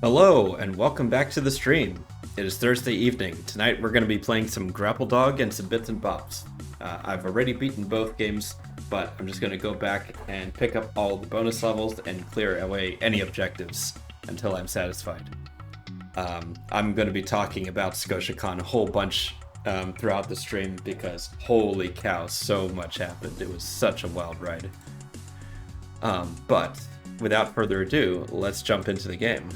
Hello, and welcome back to the stream. It is Thursday evening. Tonight we're going to be playing some Grapple Dog and some Bits and Bops. I've already beaten both games, but I'm just going to go back and pick up all the bonus levels and clear away any objectives until I'm satisfied. I'm going to be talking about Scotiacon a whole bunch throughout the stream because holy cow, so much happened. It was such a wild ride. But without further ado, let's jump into the game.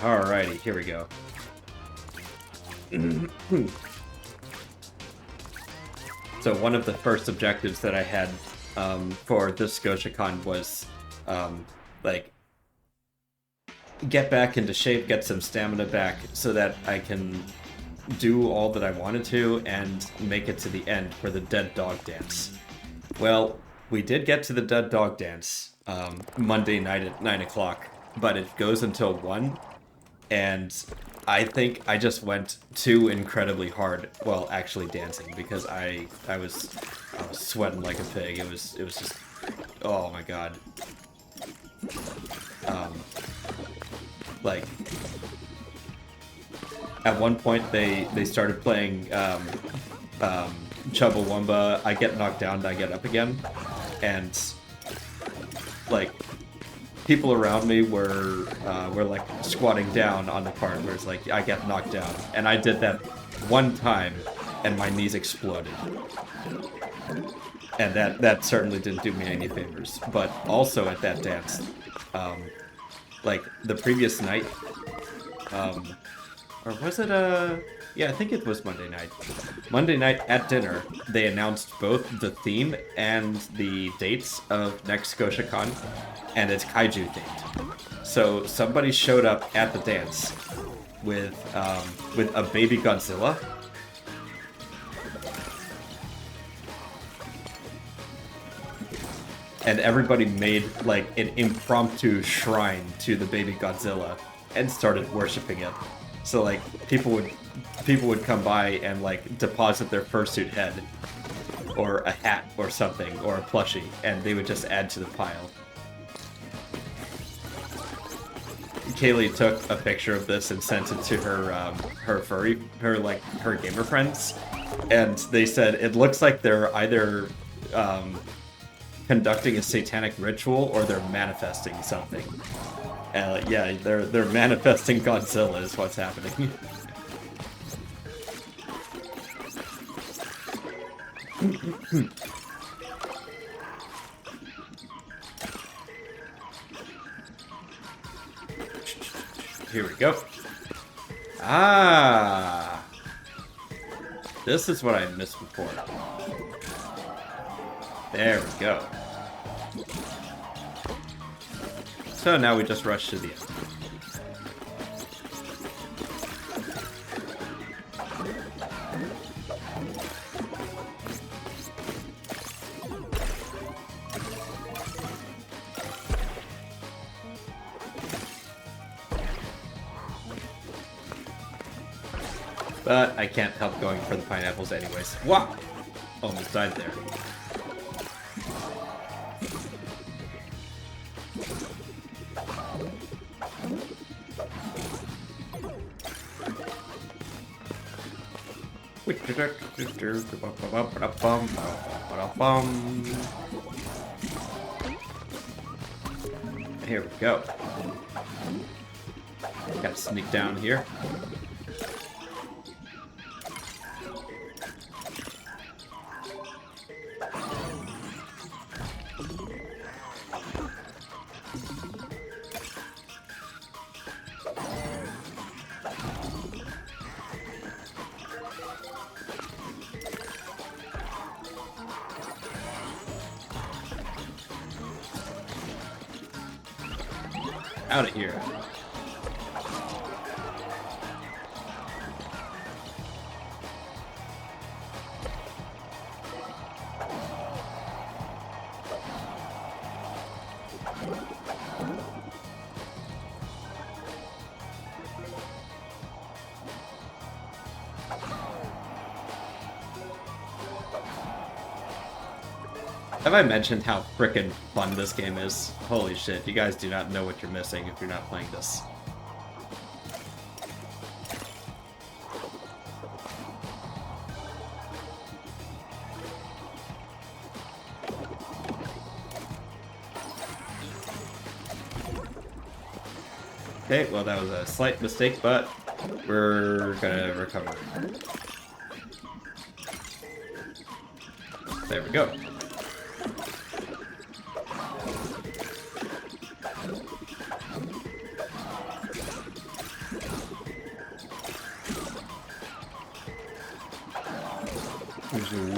Alrighty, here we go. So one of the first objectives that I had for this Scotiacon was get back into shape, get some stamina back so that I can do all that I wanted to and make it to the end for the Dead Dog Dance. Well, we did get to the Dead Dog Dance Monday night at 9 o'clock, but it goes until 1, and I think I just went too incredibly hard while actually dancing because I was sweating like a pig. It was just, oh my god. At one point they started playing Chubbawamba, I get knocked down, I get up again, and people around me were like squatting down on the part where it's like I get knocked down, and I did that one time and my knees exploded, and that certainly didn't do me any favors. But also at that dance, the previous night, or was it yeah, I think it was Monday night. Monday night at dinner, they announced both the theme and the dates of next Scotiacon, and it's kaiju themed. So somebody showed up at the dance with a baby Godzilla. And everybody made like an impromptu shrine to the baby Godzilla and started worshiping it. So like people would come by and like deposit their fursuit head or a hat or something or a plushie, and they would just add to the pile. Kaylee took a picture of this and sent it to her gamer friends, and they said it looks like they're either conducting a satanic ritual or they're manifesting something. And yeah, they're manifesting Godzilla is what's happening. Here we go. Ah! This is what I missed before. There we go. So now we just rush to the end. But I can't help going for the pineapples anyways. Wow! Almost died there. Here we go. Gotta sneak down here. Out of here. Have I mentioned how frickin' fun this game is? Holy shit, you guys do not know what you're missing if you're not playing this. Okay, well that was a slight mistake, but we're gonna recover. There we go.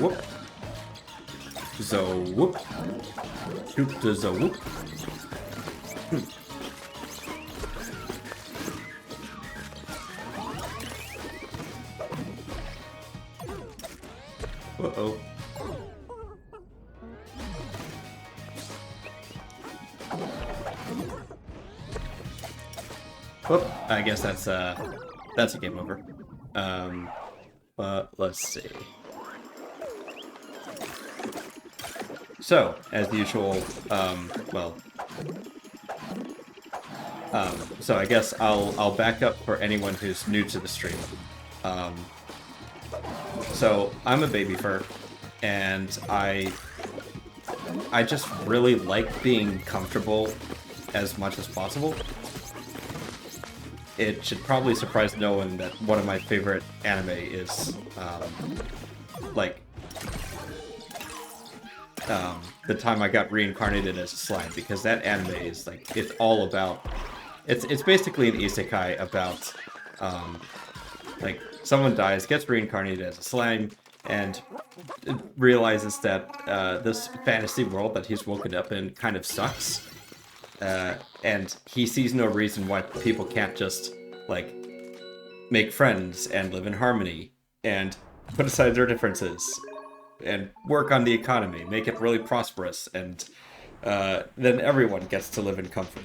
Whoop. So whoop. Shoot to the whoop. Uh-oh. Whoop. I guess that's a game over. But let's see. So, as usual, so I guess I'll back up for anyone who's new to the stream. So I'm a baby fur, and I just really like being comfortable as much as possible. It should probably surprise no one that one of my favorite anime is the time I got reincarnated as a slime, because that anime is like, it's all about, it's basically an isekai about like someone dies, gets reincarnated as a slime, and realizes that this fantasy world that he's woken up in kind of sucks, and he sees no reason why people can't just like make friends and live in harmony and put aside their differences and work on the economy, make it really prosperous, and then everyone gets to live in comfort.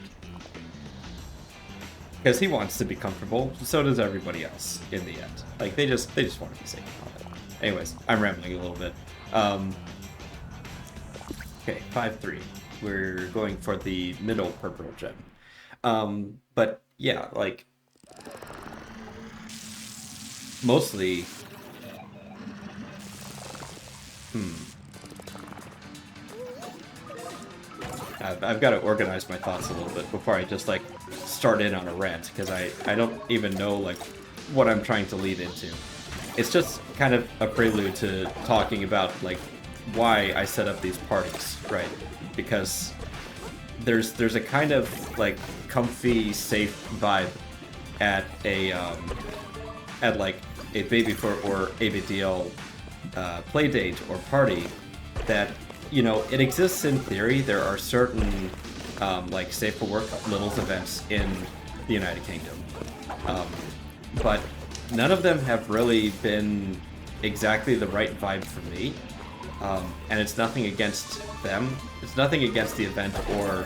Because he wants to be comfortable, so does everybody else in the end. Like, they just want to be safe. Anyways, I'm rambling a little bit. Okay, 5-3. We're going for the middle purple gem. But yeah, like, mostly... I've got to organize my thoughts a little bit before I just, like, start in on a rant, because I don't even know, like, what I'm trying to lead into. It's just kind of a prelude to talking about, like, why I set up these parties, right? Because there's a kind of, like, comfy, safe vibe at a, like, a Babyfoot or ABDL play date or party that, you know, it exists in theory. There are certain, like, safe for work Littles events in the United Kingdom. But none of them have really been exactly the right vibe for me. And it's nothing against them. It's nothing against the event or,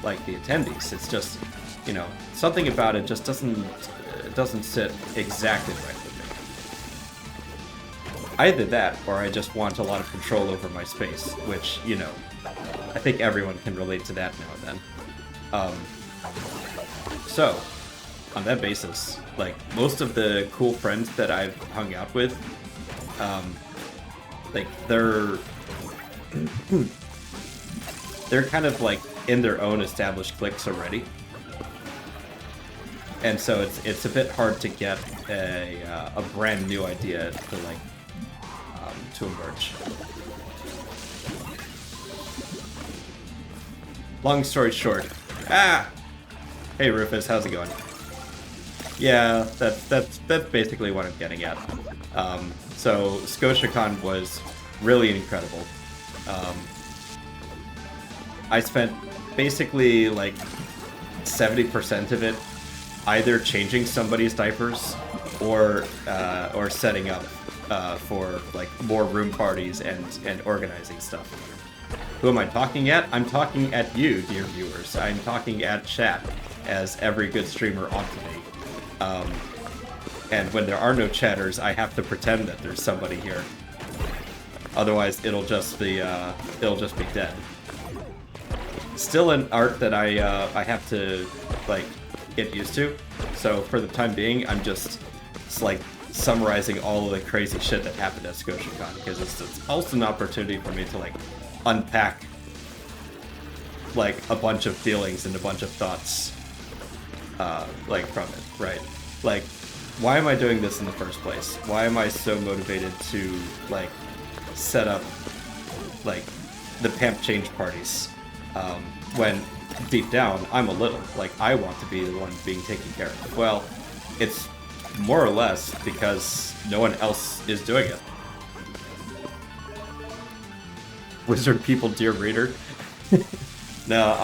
like, the attendees. It's just, you know, something about it just doesn't sit exactly right with me. Either that, or I just want a lot of control over my space, which, you know, I think everyone can relate to that now and then. So, on that basis, like, most of the cool friends that I've hung out with, like, they're kind of, like, in their own established cliques already. And so it's a bit hard to get a brand new idea to, like, to emerge. Long story short, hey Rufus, how's it going? Yeah, that's basically what I'm getting at. So Scotiacon was really incredible. I spent basically like 70% of it either changing somebody's diapers or setting up for like more room parties and organizing stuff. Who am I talking at? I'm talking at you, dear viewers. I'm talking at chat, as every good streamer ought to be. And when there are no chatters, I have to pretend that there's somebody here. Otherwise, it'll just be dead. Still an art that I have to like get used to. So for the time being, I'm just like summarizing all of the crazy shit that happened at Scotiacon, because it's also an opportunity for me to like unpack like a bunch of feelings and a bunch of thoughts like from it, right? Like, why am I doing this in the first place? Why am I so motivated to like set up like the pamp change parties when deep down I'm a little like I want to be the one being taken care of? Well, it's more or less because no one else is doing it. Wizard people, dear reader. No,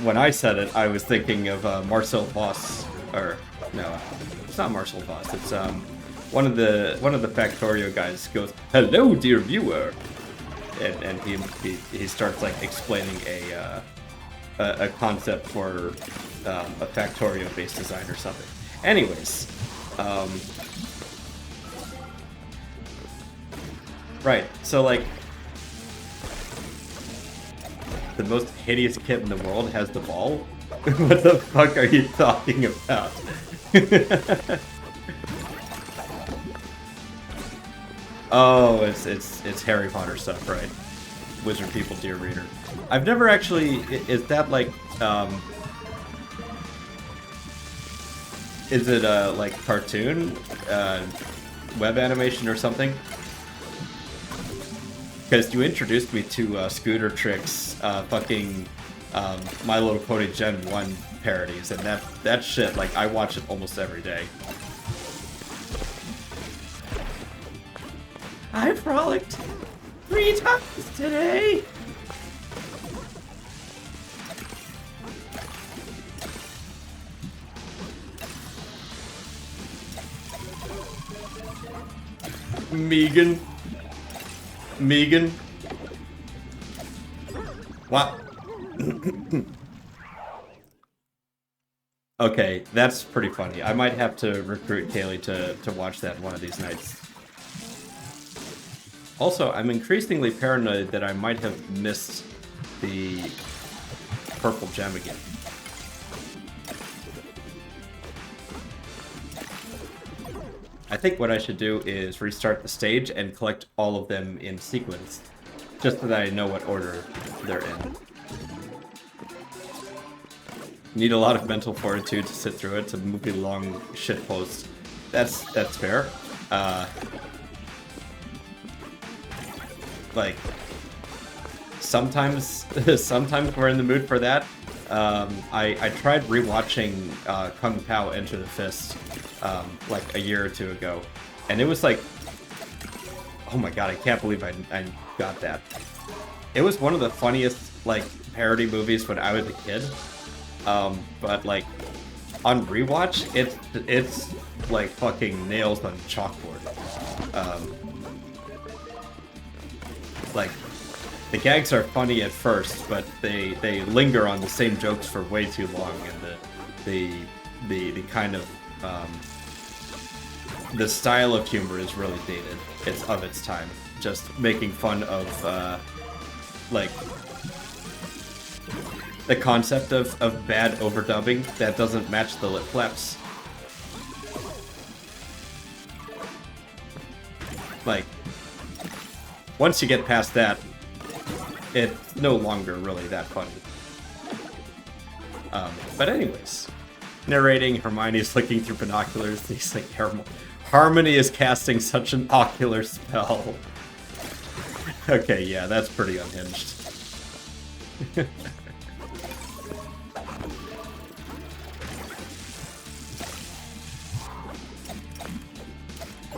when I said it, I was thinking of Marcel Voss, or no, it's not Marcel Voss. It's one of the Factorio guys goes, "Hello, dear viewer," and he starts like explaining a concept for a Factorio-based design or something. Anyways, right. So like, the most hideous kid in the world has the ball? What the fuck are you talking about? Oh, it's Harry Potter stuff, right? Wizard people, dear reader. I've never actually... Is that like... Is it like cartoon? Web animation or something? Because you introduced me to Scooter Tricks, fucking My Little Pony Gen 1 parodies, and that shit, like, I watch it almost every day. I frolicked 3 times today! Megan. What? Okay, that's pretty funny. I might have to recruit Kaylee to watch that one of these nights. Also, I'm increasingly paranoid that I might have missed the purple gem again. I think what I should do is restart the stage and collect all of them in sequence, just so that I know what order they're in. Need a lot of mental fortitude to sit through it. It's a movie-long shitpost. That's fair. Like, sometimes we're in the mood for that. I tried rewatching Kung Pao Enter the Fist like a year or two ago, and it was like, oh my god, I can't believe I got that. It was one of the funniest like parody movies when I was a kid, but like on rewatch, it's like fucking nails on chalkboard. Like, the gags are funny at first, but they linger on the same jokes for way too long, and the kind of the style of humor is really dated. It's of its time. Just making fun of like the concept of bad overdubbing that doesn't match the lip flaps. Like, once you get past that, it's no longer really that funny. But anyways, narrating, Hermione's looking through binoculars. He's like, Harmony is casting such an ocular spell. Okay, yeah, that's pretty unhinged.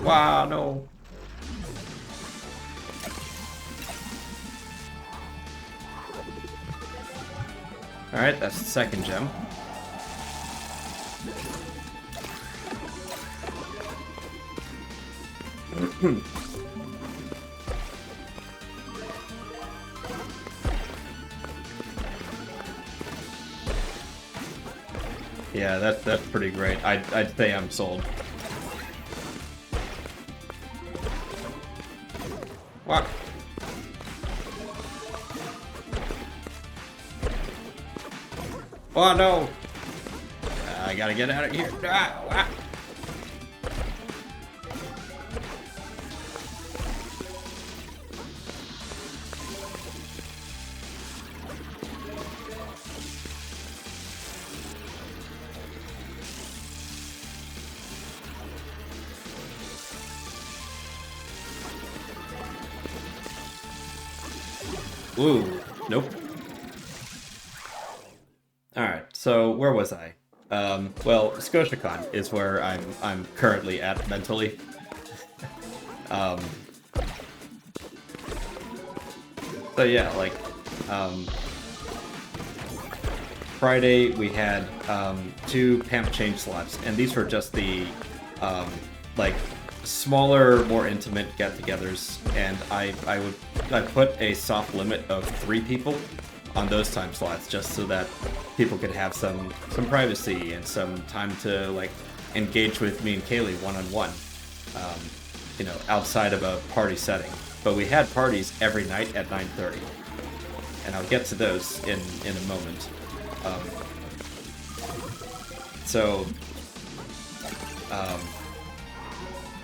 Wow, no. Alright, that's the second gem. Yeah, that's pretty great. I'd say I'm sold. What? Oh no! I gotta get out of here. Ah. Ooh, nope. Alright, so where was I? Well, Scotiacon is where I'm currently at mentally. So yeah, like, Friday we had 2 Pamp Change slots, and these were just the like smaller, more intimate get-togethers, and I put a soft limit of 3 people on those time slots just so that people could have some privacy and some time to like engage with me and Kaylee one-on-one, you know, outside of a party setting. But we had parties every night at 9:30, and I'll get to those in a moment.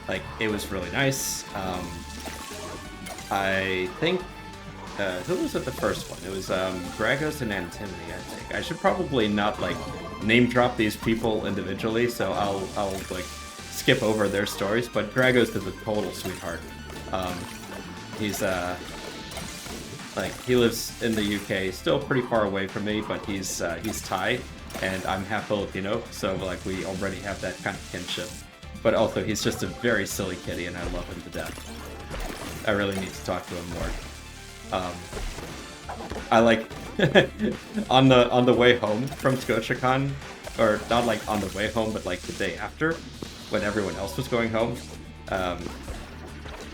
Like, it was really nice. I think, who was at the first one? It was Gragos and Antimony, I think. I should probably not, like, name drop these people individually, so I'll like, skip over their stories, but Gragos is a total sweetheart. He's, like, he lives in the UK, still pretty far away from me, but he's Thai, and I'm half Filipino, so, like, we already have that kind of kinship. But also, he's just a very silly kitty, and I love him to death. I really need to talk to him more. I like on the way home from Scotiacon, or not like on the way home, but like the day after, when everyone else was going home.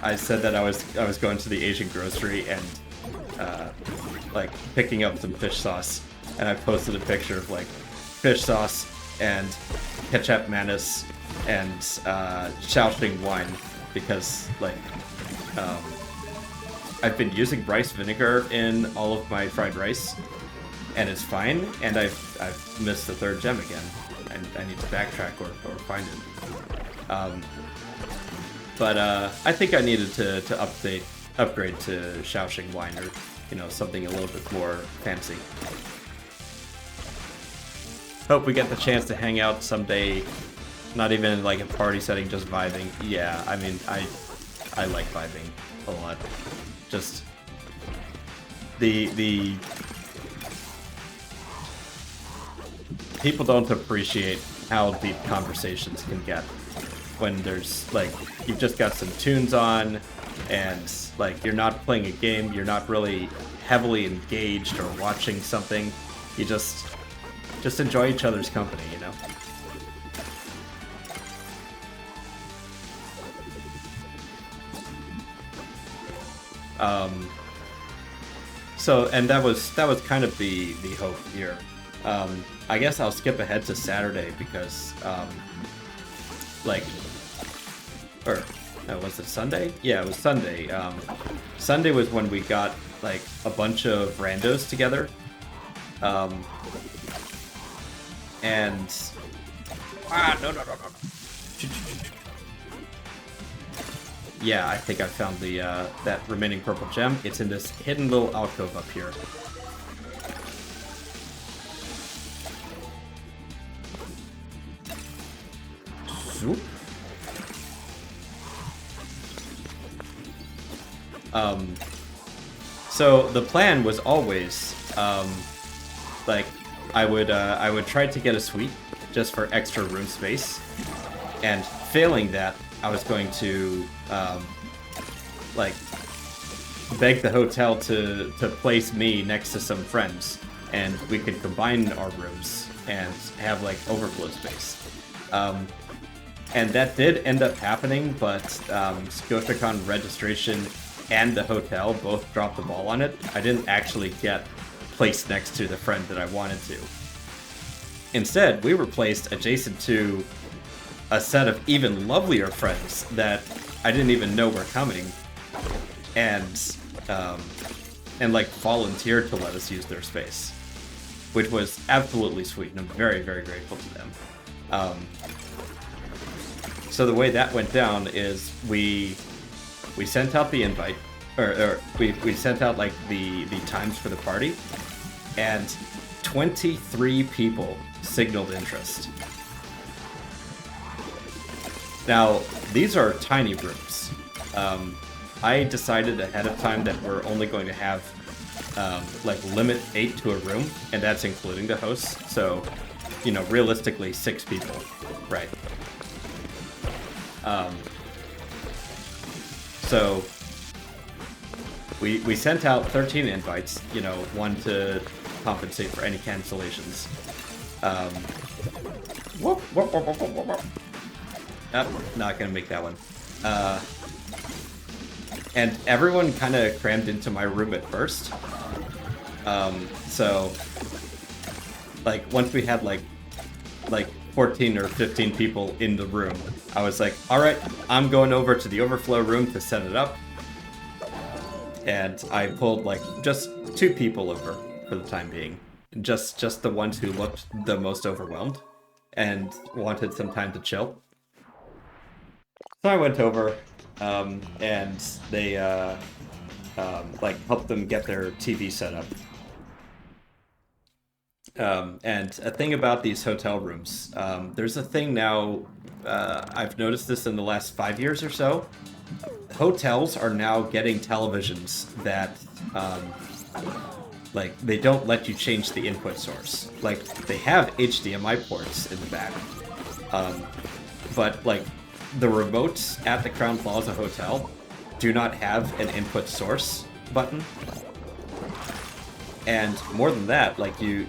I said that I was going to the Asian grocery and like picking up some fish sauce, and I posted a picture of like fish sauce and ketchup mayonnaise and Shaoxing wine, because like I've been using rice vinegar in all of my fried rice, and it's fine, and I've missed the 3rd gem again, and I need to backtrack or find it. But I think I needed to upgrade to Shaoxing wine, or, you know, something a little bit more fancy. Hope we get the chance to hang out someday, not even in like a party setting, just vibing. Yeah, I mean, I like vibing a lot. Just the people don't appreciate how deep conversations can get when there's like, you've just got some tunes on, and like, you're not playing a game, you're not really heavily engaged or watching something, you just enjoy each other's company, you know? So, and that was kind of the hope here. I guess I'll skip ahead to Saturday because, like, or, no, was it Sunday? Yeah, it was Sunday. Sunday was when we got, like, a bunch of randos together. And... no. Yeah, I think I found the that remaining purple gem. It's in this hidden little alcove up here. Zoop. So the plan was always, like, I would try to get a suite just for extra room space, and failing that, I was going to, like, beg the hotel to place me next to some friends, and we could combine our rooms and have, like, overflow space. And that did end up happening, but Scotiacon registration and the hotel both dropped the ball on it. I didn't actually get placed next to the friend that I wanted to. Instead, we were placed adjacent to a set of even lovelier friends that I didn't even know were coming. and like volunteered to let us use their space, which was absolutely sweet, and I'm very, very grateful to them. So the way that went down is we sent out the invite, or we sent out like the times for the party, and 23 people signaled interest. Now, these are tiny rooms. I decided ahead of time that we're only going to have like limit 8 to a room, and that's including the hosts. So, you know, realistically 6 people, right? So we sent out 13 invites, you know, 1 to compensate for any cancellations. Not gonna make that one. And everyone kind of crammed into my room at first. So, like, once we had like 14 or 15 people in the room, I was like, all right, I'm going over to the overflow room to set it up. And I pulled like just 2 people over for the time being. Just the ones who looked the most overwhelmed and wanted some time to chill. So I went over, and they like helped them get their TV set up. And a thing about these hotel rooms, there's a thing now, I've noticed this in the last 5 years or so. Hotels are now getting televisions that, like, they don't let you change the input source. Like, they have HDMI ports in the back, but, like, the remotes at the Crown Plaza Hotel do not have an input source button. And more than that, like, you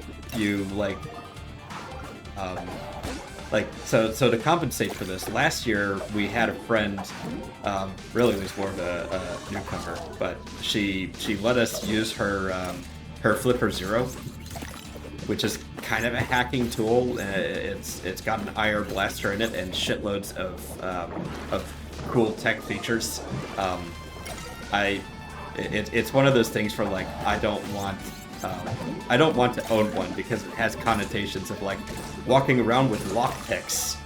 so to compensate for this, last year we had a friend, really was more of a newcomer, but she let us use her Flipper Zero, which is kind of a hacking tool. It's got an IR blaster in it and shitloads of cool tech features. It's one of those things for, like, I don't want to own one because it has connotations of, like, walking around with lockpicks.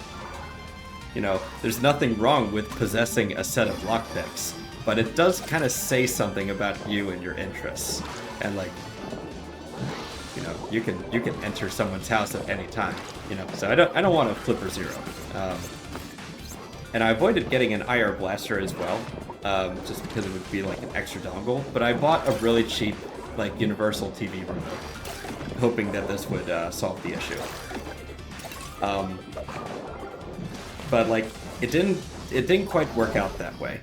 You know, there's nothing wrong with possessing a set of lockpicks, but it does kind of say something about you and your interests. And, like, you know, you can enter someone's house at any time. You know, so I don't want a Flipper Zero. And I avoided getting an IR blaster as well, just because it would be like an extra dongle. But I bought a really cheap, like, universal TV remote, hoping that this would solve the issue. But, like, it didn't quite work out that way.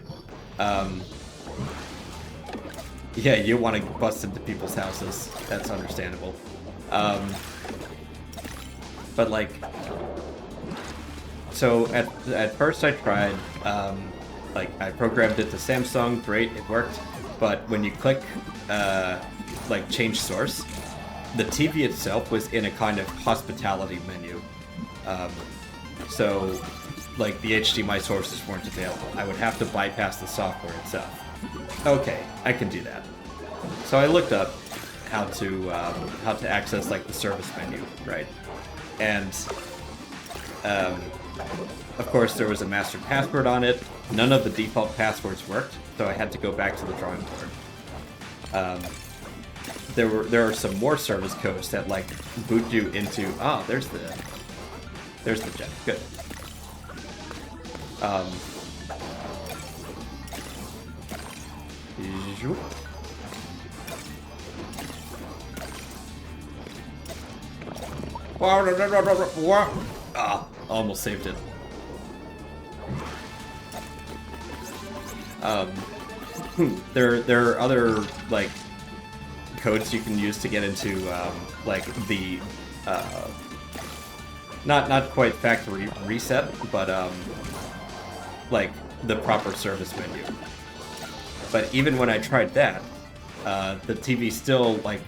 Yeah, you want to bust into people's houses. That's understandable. But, like, so at first I tried, like, I programmed it to Samsung, great, it worked. But when you click, like, change source, the TV itself was in a kind of hospitality menu. So, like, the HDMI sources weren't available. I would have to bypass the software itself. Okay, I can do that. So I looked up how to access, like, the service menu, right? And of course there was a master password on it. None of the default passwords worked, so I had to go back to the drawing board. There are some more service codes that, like, boot you into. Ah, there's the gem. Good. Ah, almost saved it. There are other, like, codes you can use to get into, like, the not quite factory reset, but like, the proper service menu. But even when I tried that, the TV still, like,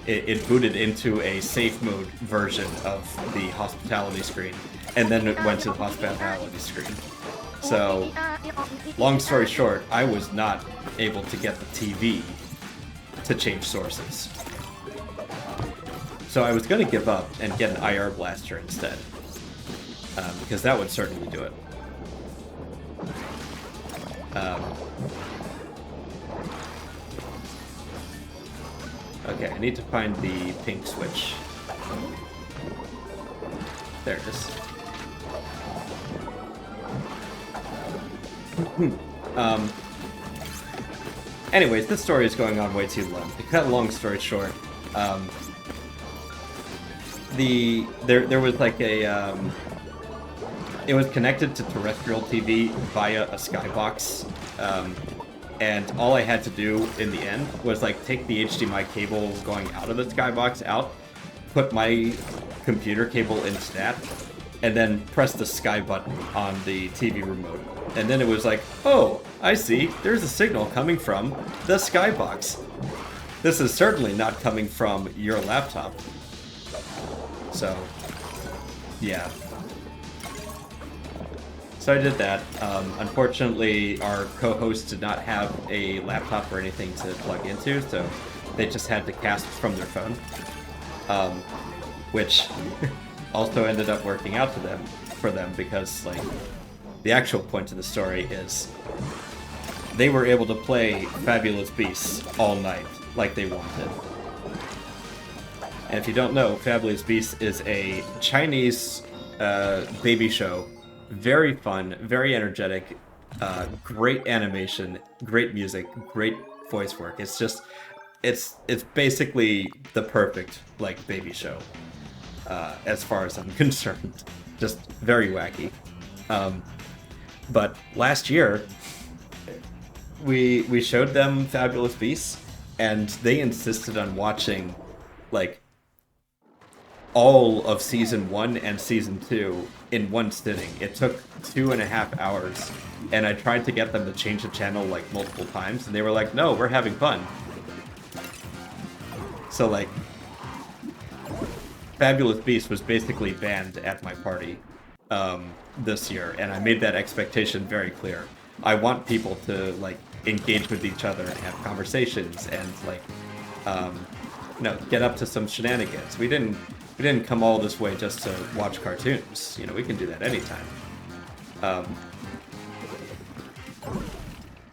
it booted into a safe mode version of the hospitality screen, and then it went to the hospitality screen. So, long story short, I was not able to get the TV to change sources. So I was going to give up and get an IR blaster instead, because that would certainly do it. Okay, I need to find the pink switch. There it is. Anyways, this story is going on way too long. To cut a long story short, there was like a it was connected to terrestrial TV via a skybox, and all I had to do in the end was like take the HDMI cable going out of the skybox out, put my computer cable into that, and then press the sky button on the TV remote. And then it was like, oh, I see, there's a signal coming from the skybox. This is certainly not coming from your laptop. So, yeah. So I did that. Unfortunately, our co-host did not have a laptop or anything to plug into, so they just had to cast from their phone. Which also ended up working out for them because, like, the actual point of the story is they were able to play Fabulous Beasts all night like they wanted. And if you don't know, Fabulous Beasts is a Chinese baby show. Very fun, very energetic, great animation, great music, great voice work. It's just, it's basically the perfect, like, baby show, as far as I'm concerned. Just very wacky. But last year, we showed them Fabulous Beasts, and they insisted on watching, like, all of Season 1 and Season 2 in one sitting. It took 2.5 hours, and I tried to get them to change the channel, like, multiple times, and they were like, no, we're having fun. So, like, Fabulous Beasts was basically banned at my party this year, and I made that expectation very clear. I want people to, like, engage with each other and have conversations and, like, you know, get up to some shenanigans. We didn't come all this way just to watch cartoons. You know, we can do that anytime.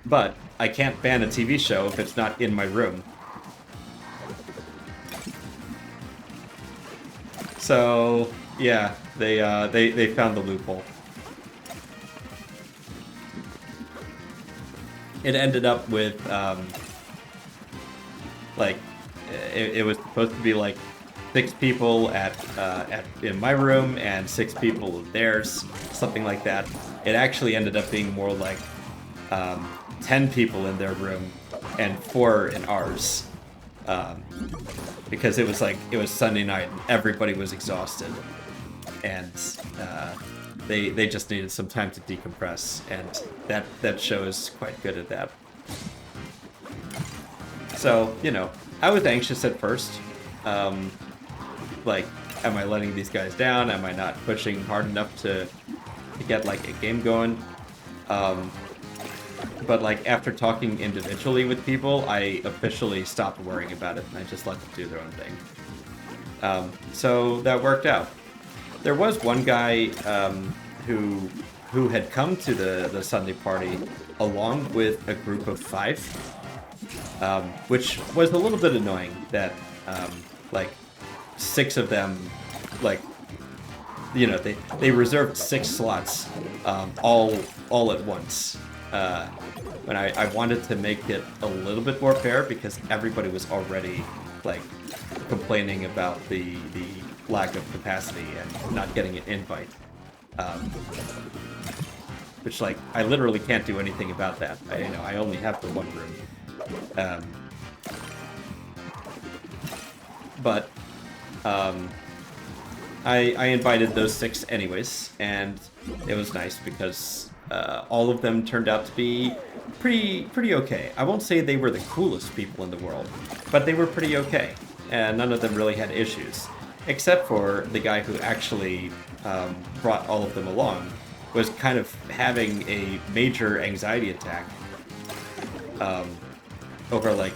But I can't ban a TV show if it's not in my room. So, yeah, they found the loophole. It ended up with, like, it was supposed to be like 6 people in my room and 6 people in theirs, something like that. It actually ended up being more like 10 people in their room and 4 in ours, because it was Sunday night and everybody was exhausted, and they just needed some time to decompress, and that show is quite good at that. So, you know, I was anxious at first. Like, am I letting these guys down? Am I not pushing hard enough to get, like, a game going? But, like, after talking individually with people, I officially stopped worrying about it, and I just let them do their own thing. So that worked out. There was one guy who had come to the Sunday party along with a group of 5, which was a little bit annoying that, like, 6 of them, like, you know, they reserved 6 slots, all at once. When I wanted to make it a little bit more fair because everybody was already, like, complaining about the lack of capacity and not getting an invite. Which, like, I literally can't do anything about that. I only have the one room. But I invited those 6 anyways, and it was nice because all of them turned out to be pretty okay. I won't say they were the coolest people in the world, but they were pretty okay, and none of them really had issues, except for the guy who actually brought all of them along, was kind of having a major anxiety attack over, like,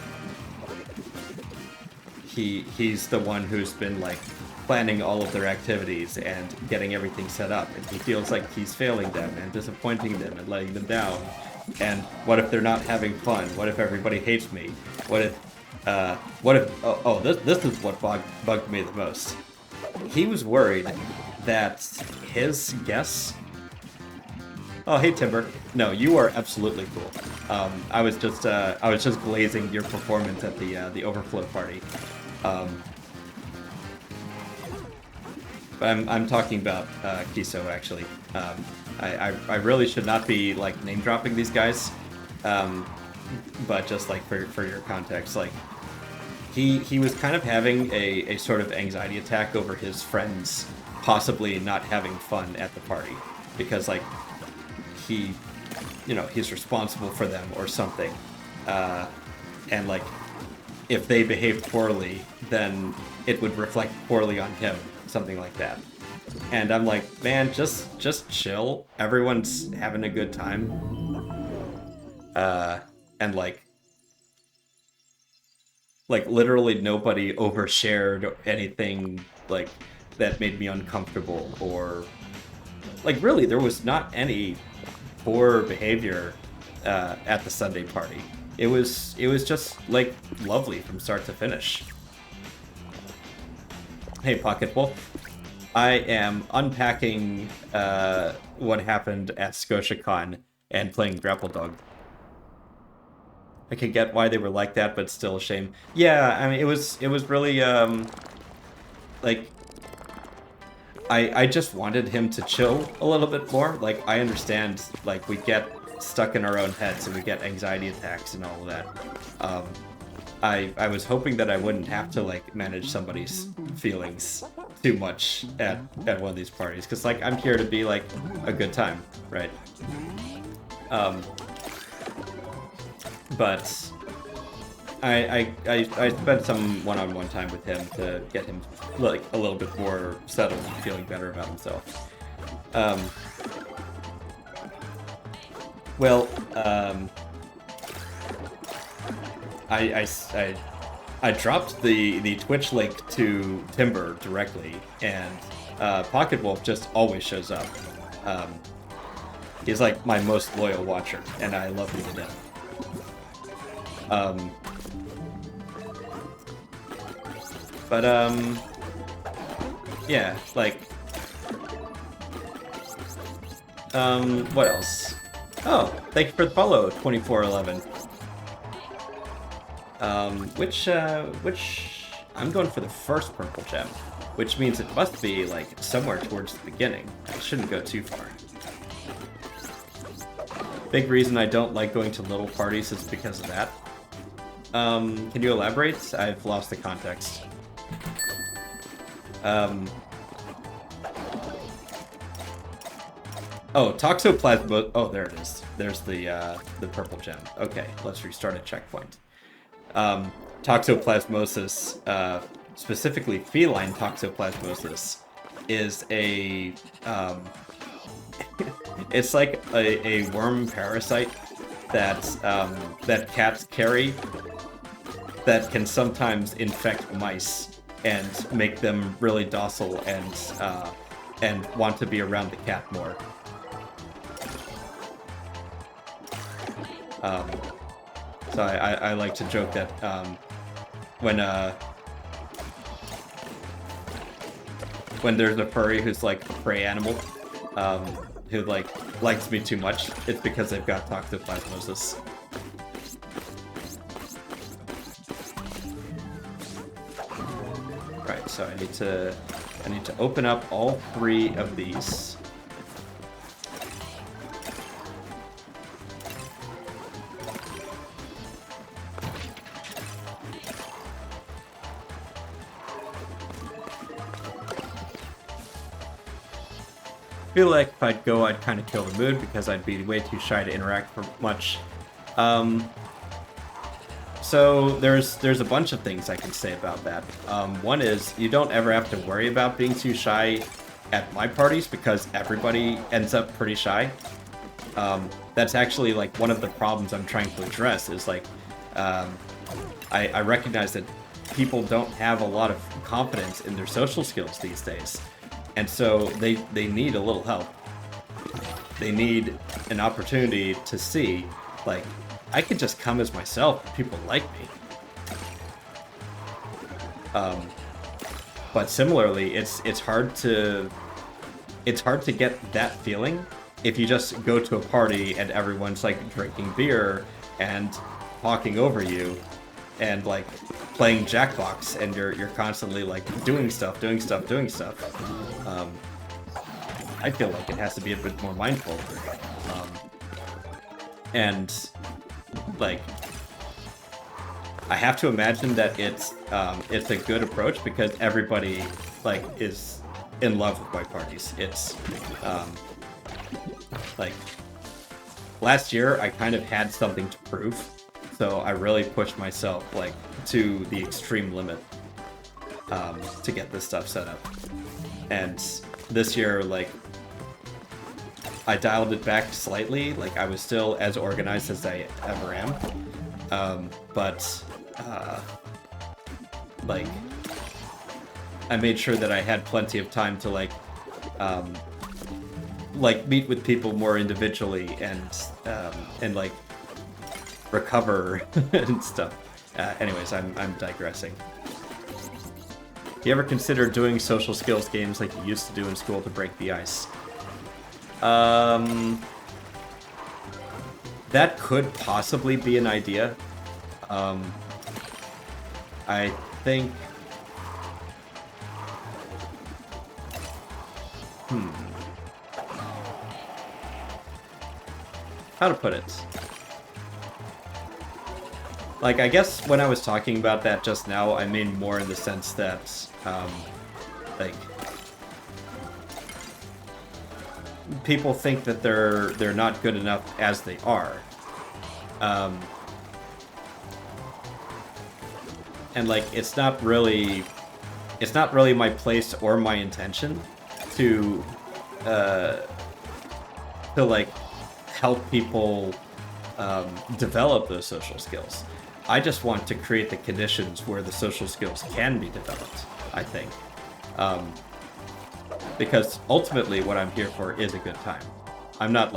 he's the one who's been, like, planning all of their activities and getting everything set up, and he feels like he's failing them and disappointing them and letting them down. And what if they're not having fun? What if everybody hates me? What if this is what bugged me the most. He was worried that his guess... Oh, hey Timber. No, you are absolutely cool. I was just glazing your performance at the overflow party. But I'm talking about Kiso, actually. I really should not be, like, name dropping these guys, but just, like, for your context, like, he was kind of having a sort of anxiety attack over his friends possibly not having fun at the party, because, like, he's responsible for them or something, and, like, if they behave poorly, then it would reflect poorly on him, something like that. And I'm like, man, just chill. Everyone's having a good time. And like literally nobody overshared anything, like, that made me uncomfortable, or, like, really, there was not any poor behavior at the Sunday party. It was just, like, lovely from start to finish. Hey, Pocket Wolf. I am unpacking what happened at Scotiacon and playing Grapple Dog. I can get why they were like that, but still a shame. Yeah, I mean, it was really, like, I just wanted him to chill a little bit more. Like, I understand, like, we get stuck in our own heads and we get anxiety attacks and all of that. I was hoping that I wouldn't have to, like, manage somebody's feelings too much at one of these parties, because, like, I'm here to be, like, a good time, right? But I spent some one-on-one time with him to get him, like, a little bit more settled and feeling better about himself. I dropped the Twitch link to Timber directly, and Pocket Wolf just always shows up. He's, like, my most loyal watcher, and I love him to death. Yeah, like, what else? Oh, thank you for the follow, 2411. Which, I'm going for the first purple gem, which means it must be, like, somewhere towards the beginning. I shouldn't go too far. Big reason I don't like going to little parties is because of that. Can you elaborate? I've lost the context. Oh, Toxoplasma... Oh, there it is. There's the purple gem. Okay, let's restart a checkpoint. Toxoplasmosis, specifically feline toxoplasmosis, is a... it's like a worm parasite that cats carry that can sometimes infect mice and make them really docile and want to be around the cat more. So I like to joke that when there's a furry who's, like, a prey animal, who, like, likes me too much, it's because they've got toxoplasmosis. Right, so I need to open up all 3 of these. I feel like if I'd go, I'd kind of kill the mood because I'd be way too shy to interact for much. So there's a bunch of things I can say about that. One is you don't ever have to worry about being too shy at my parties because everybody ends up pretty shy. That's actually like one of the problems I'm trying to address is like, I recognize that people don't have a lot of confidence in their social skills these days. And so they need a little help. They need an opportunity to see, like, I could just come as myself, people like me. But similarly, it's hard to get that feeling if you just go to a party and everyone's like drinking beer and talking over you and like playing Jackbox and you're constantly like doing stuff. I feel like it has to be a bit more mindful. And like I have to imagine that it's a good approach because everybody like is in love with white parties. It's like last year I kind of had something to prove, so I really pushed myself like to the extreme limit to get this stuff set up. And this year, like, I dialed it back slightly. Like, I was still as organized as I ever am, but like, I made sure that I had plenty of time to like meet with people more individually and like recover and stuff. Anyways, I'm digressing. You ever consider doing social skills games like you used to do in school to break the ice? That could possibly be an idea. I think... How to put it? Like, I guess when I was talking about that just now, I mean more in the sense that, like, people think that they're not good enough as they are. And like, it's not really my place or my intention to like help people develop those social skills. I just want to create the conditions where the social skills can be developed, I think. Because ultimately what I'm here for is a good time. I'm not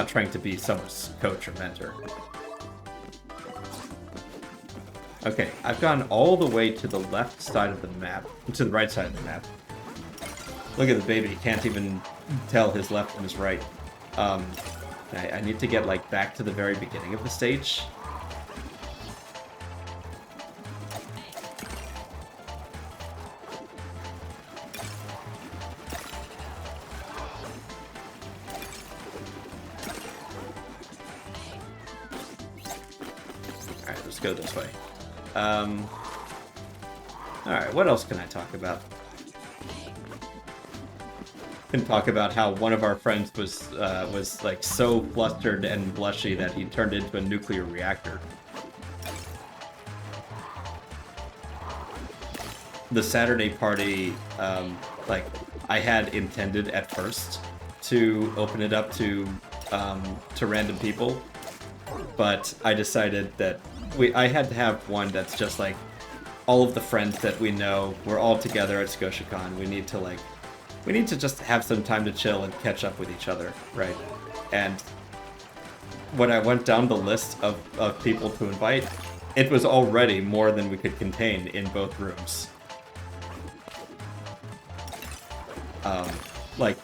trying to be someone's coach or mentor. Okay, I've gone all the way to the left side of the map, to the right side of the map. Look at the baby, he can't even tell his left from his right. I need to get like back to the very beginning of the stage. Alright, let's go this way. Alright, what else can I talk about? Can talk about how one of our friends was like so flustered and blushy that he turned into a nuclear reactor. The Saturday party, like I had intended at first to open it up to random people, but I decided that I had to have one that's just like all of the friends that we know. We're all together at Scotiacon. We need to just have some time to chill and catch up with each other, right? And when I went down the list of people to invite, it was already more than we could contain in both rooms. Like,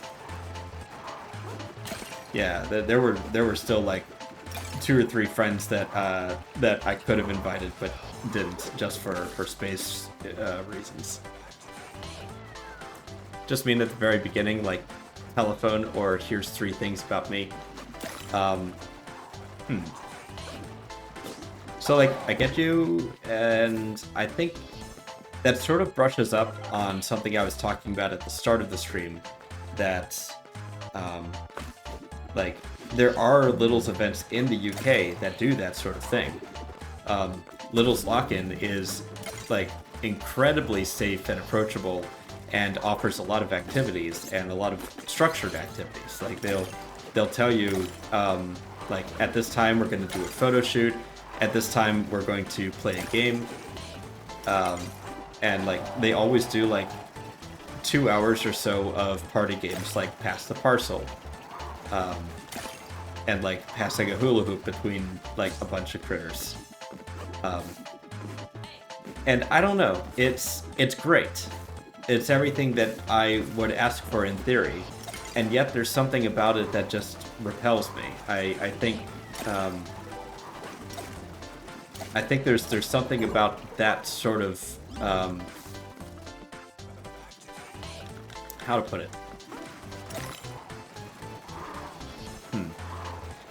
yeah, there were still like 2 or 3 friends that I could have invited, but didn't, just for space reasons. Just mean at the very beginning, like, telephone or here's 3 things about me. So, like, I get you, and I think that sort of brushes up on something I was talking about at the start of the stream, that, like, there are Littles events in the UK that do that sort of thing. Littles Lock-In is, like, incredibly safe and approachable, and offers a lot of activities and a lot of structured activities. Like they'll tell you, like at this time we're going to do a photo shoot, at this time we're going to play a game, and like they always do like 2 hours or so of party games, like Pass the Parcel, and like passing a hula hoop between like a bunch of critters. And I don't know, it's great. It's everything that I would ask for in theory, and yet there's something about it that just repels me. I think there's something about that sort of how to put it.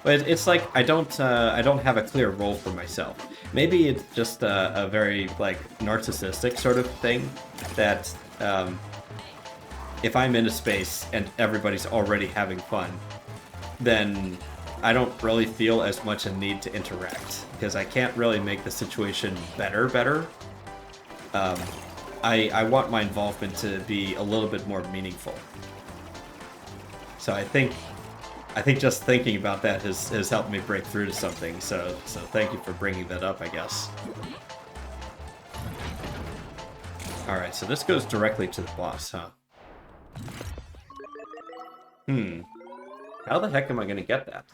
But it's like I don't have a clear role for myself. Maybe it's just a very like narcissistic sort of thing that if I'm in a space and everybody's already having fun, then I don't really feel as much a need to interact because I can't really make the situation better. I want my involvement to be a little bit more meaningful. So I think just thinking about that has helped me break through to something. So thank you for bringing that up, I guess. All right, so this goes directly to the boss, huh? How the heck am I gonna get that?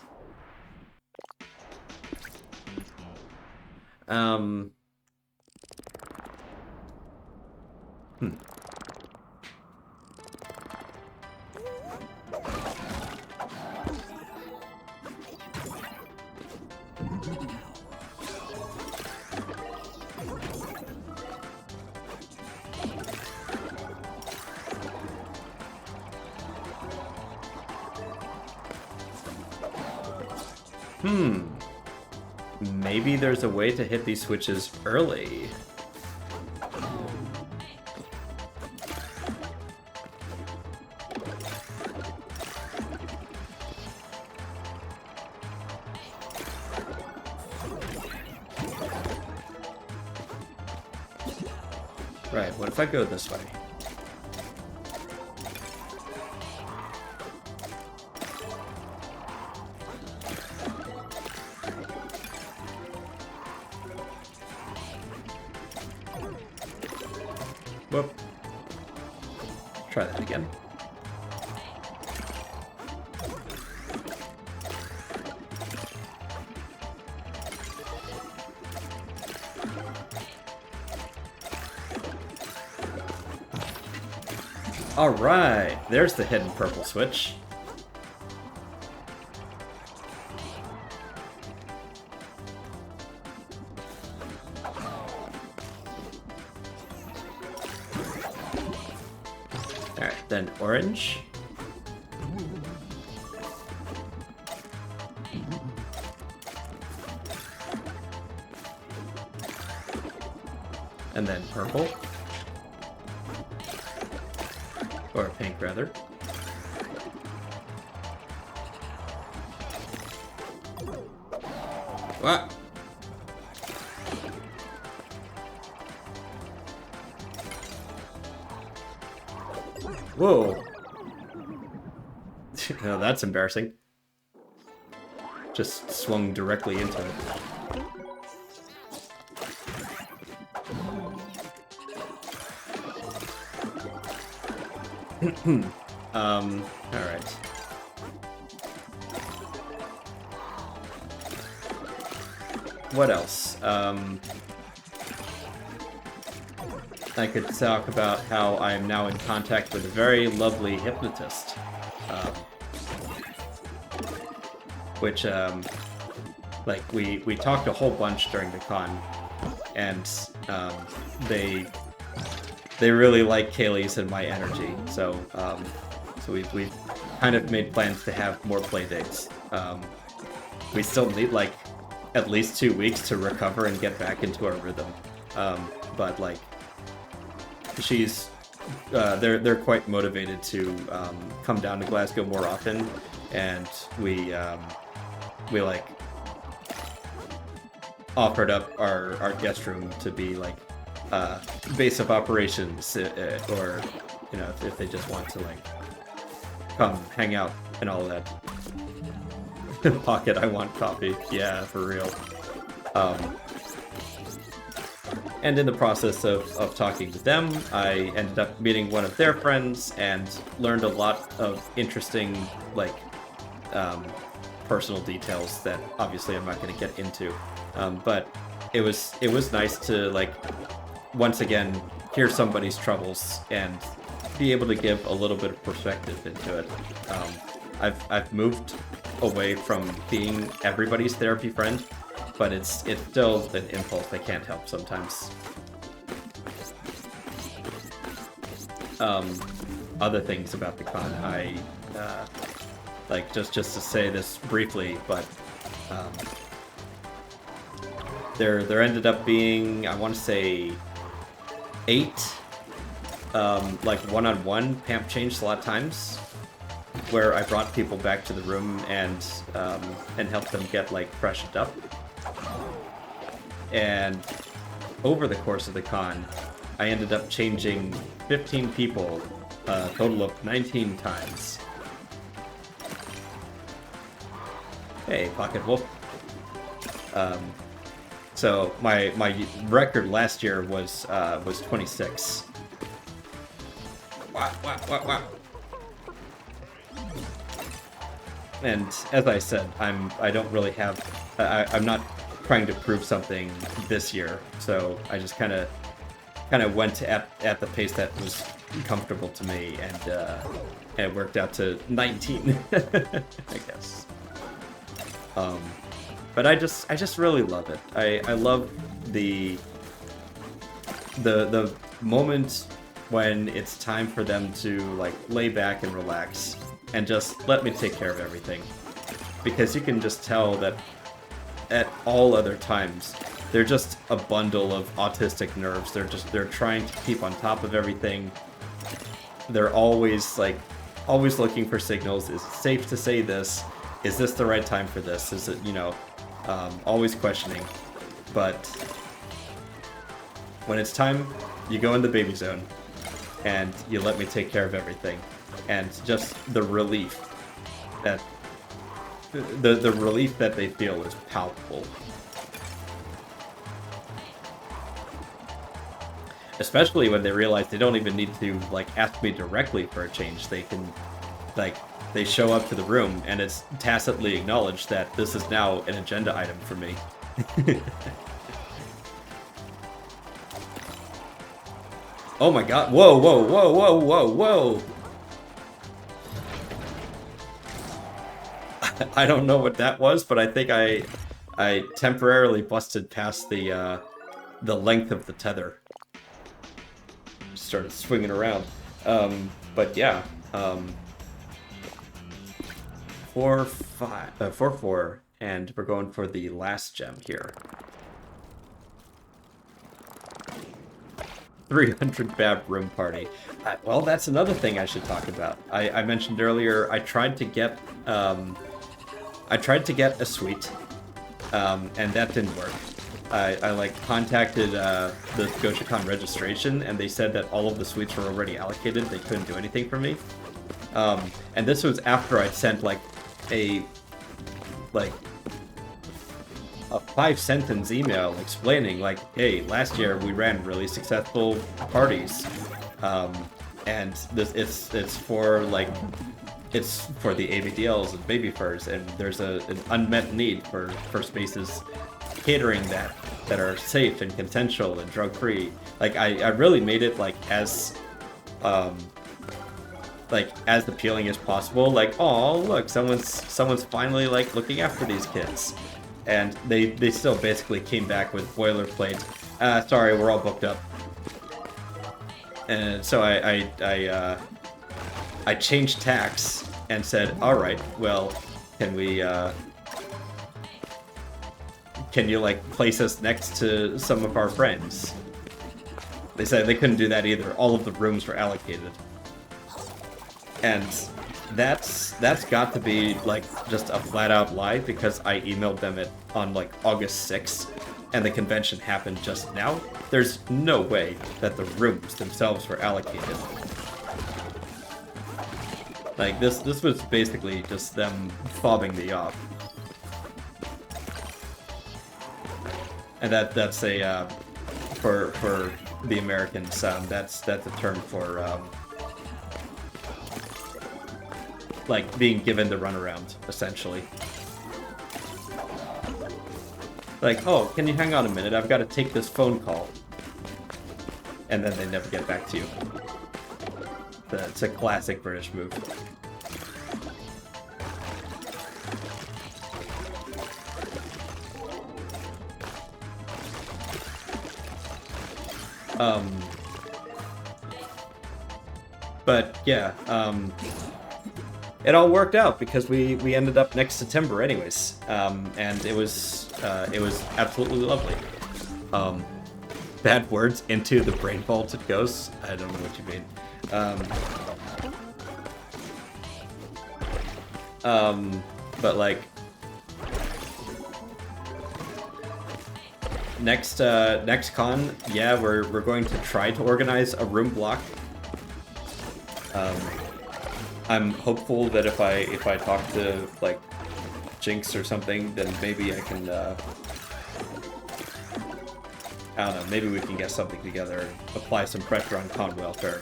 Maybe there's a way to hit these switches early. Right, what if I go this way? Whoop. Try that again. All right, there's the hidden purple switch. Then orange. And then purple. Or pink, rather. What? Whoa. Oh, that's embarrassing. Just swung directly into it. Alright. What else? I could talk about how I am now in contact with a very lovely hypnotist. Which, like, we talked a whole bunch during the con, and they really like Kaylee's and my energy, so we've kind of made plans to have more play dates. We still need, like, at least 2 weeks to recover and get back into our rhythm, but, like, she's they're quite motivated to come down to Glasgow more often, and we like offered up our guest room to be like base of operations, or you know, if they just want to like come hang out and all that. Pocket, I want coffee. Yeah, for real. And in the process of talking to them, I ended up meeting one of their friends and learned a lot of interesting, like, personal details that obviously I'm not going to get into. But it was nice to, like, once again, hear somebody's troubles and be able to give a little bit of perspective into it. I've moved away from being everybody's therapy friend, but it's still an impulse I can't help sometimes. Other things about the con, I like just to say this briefly, but there ended up being, I want to say, 8 like one-on-one pamp change slot times, where I brought people back to the room and helped them get like freshened up. And over the course of the con, I ended up changing 15 people, a total of 19 times. Hey, Pocket Wolf. So my record last year was 26. Wow. And as I said, I don't really have, I'm not trying to prove something this year, so I just kind of went at the pace that was comfortable to me, and it worked out to 19, I guess. But I just really love it. I love the moment when it's time for them to like lay back and relax and just let me take care of everything, because you can just tell that at all other times they're just a bundle of autistic nerves. They're trying to keep on top of everything. They're always looking for signals. Is it safe to say this? Is this the right time for this? Is it, you know, always questioning. But when it's time, you go in the baby zone and you let me take care of everything. And just the relief that the relief that they feel is palpable. Especially when they realize they don't even need to like ask me directly for a change. They can, like, they show up to the room and it's tacitly acknowledged that this is now an agenda item for me. Oh my god, whoa. I don't know what that was, but I think I temporarily busted past the length of the tether. Started swinging around. But yeah, 4-4, and we're going for the last gem here. 300 bab room party. Well, that's another thing I should talk about. I mentioned earlier I tried to get a suite, and that didn't work. I like contacted the Scotiacon registration, and they said that all of the suites were already allocated. They couldn't do anything for me. And this was after I'd sent like a 5-sentence email explaining like, hey, last year we ran really successful parties, and this it's for the ABDLs and baby furs, and there's an unmet need for spaces catering that are safe and consensual and drug-free. Like I really made it like as appealing as possible. Like, oh look, someone's finally like looking after these kids, and they still basically came back with boilerplate. Sorry, we're all booked up. And so I changed tacks and said, all right, well, can you like place us next to some of our friends? They said they couldn't do that either. All of the rooms were allocated. And that's got to be like just a flat out lie, because I emailed them on like August 6th and the convention happened just now. There's no way that the rooms themselves were allocated. Like, this was basically just them fobbing me off. And that's a, for the Americans, that's a term for, like, being given the runaround, essentially. Like, oh, can you hang on a minute? I've got to take this phone call. And then they never get back to you. That's a classic British move. But yeah, it all worked out because we ended up next to timber anyways, and it was absolutely lovely. Bad words, into the brain vault it goes. I don't know what you mean. But like next con, yeah, we're going to try to organize a room block. I'm hopeful that if I talk to like Jinx or something, then maybe I can I don't know, maybe we can get something together and apply some pressure on con welfare.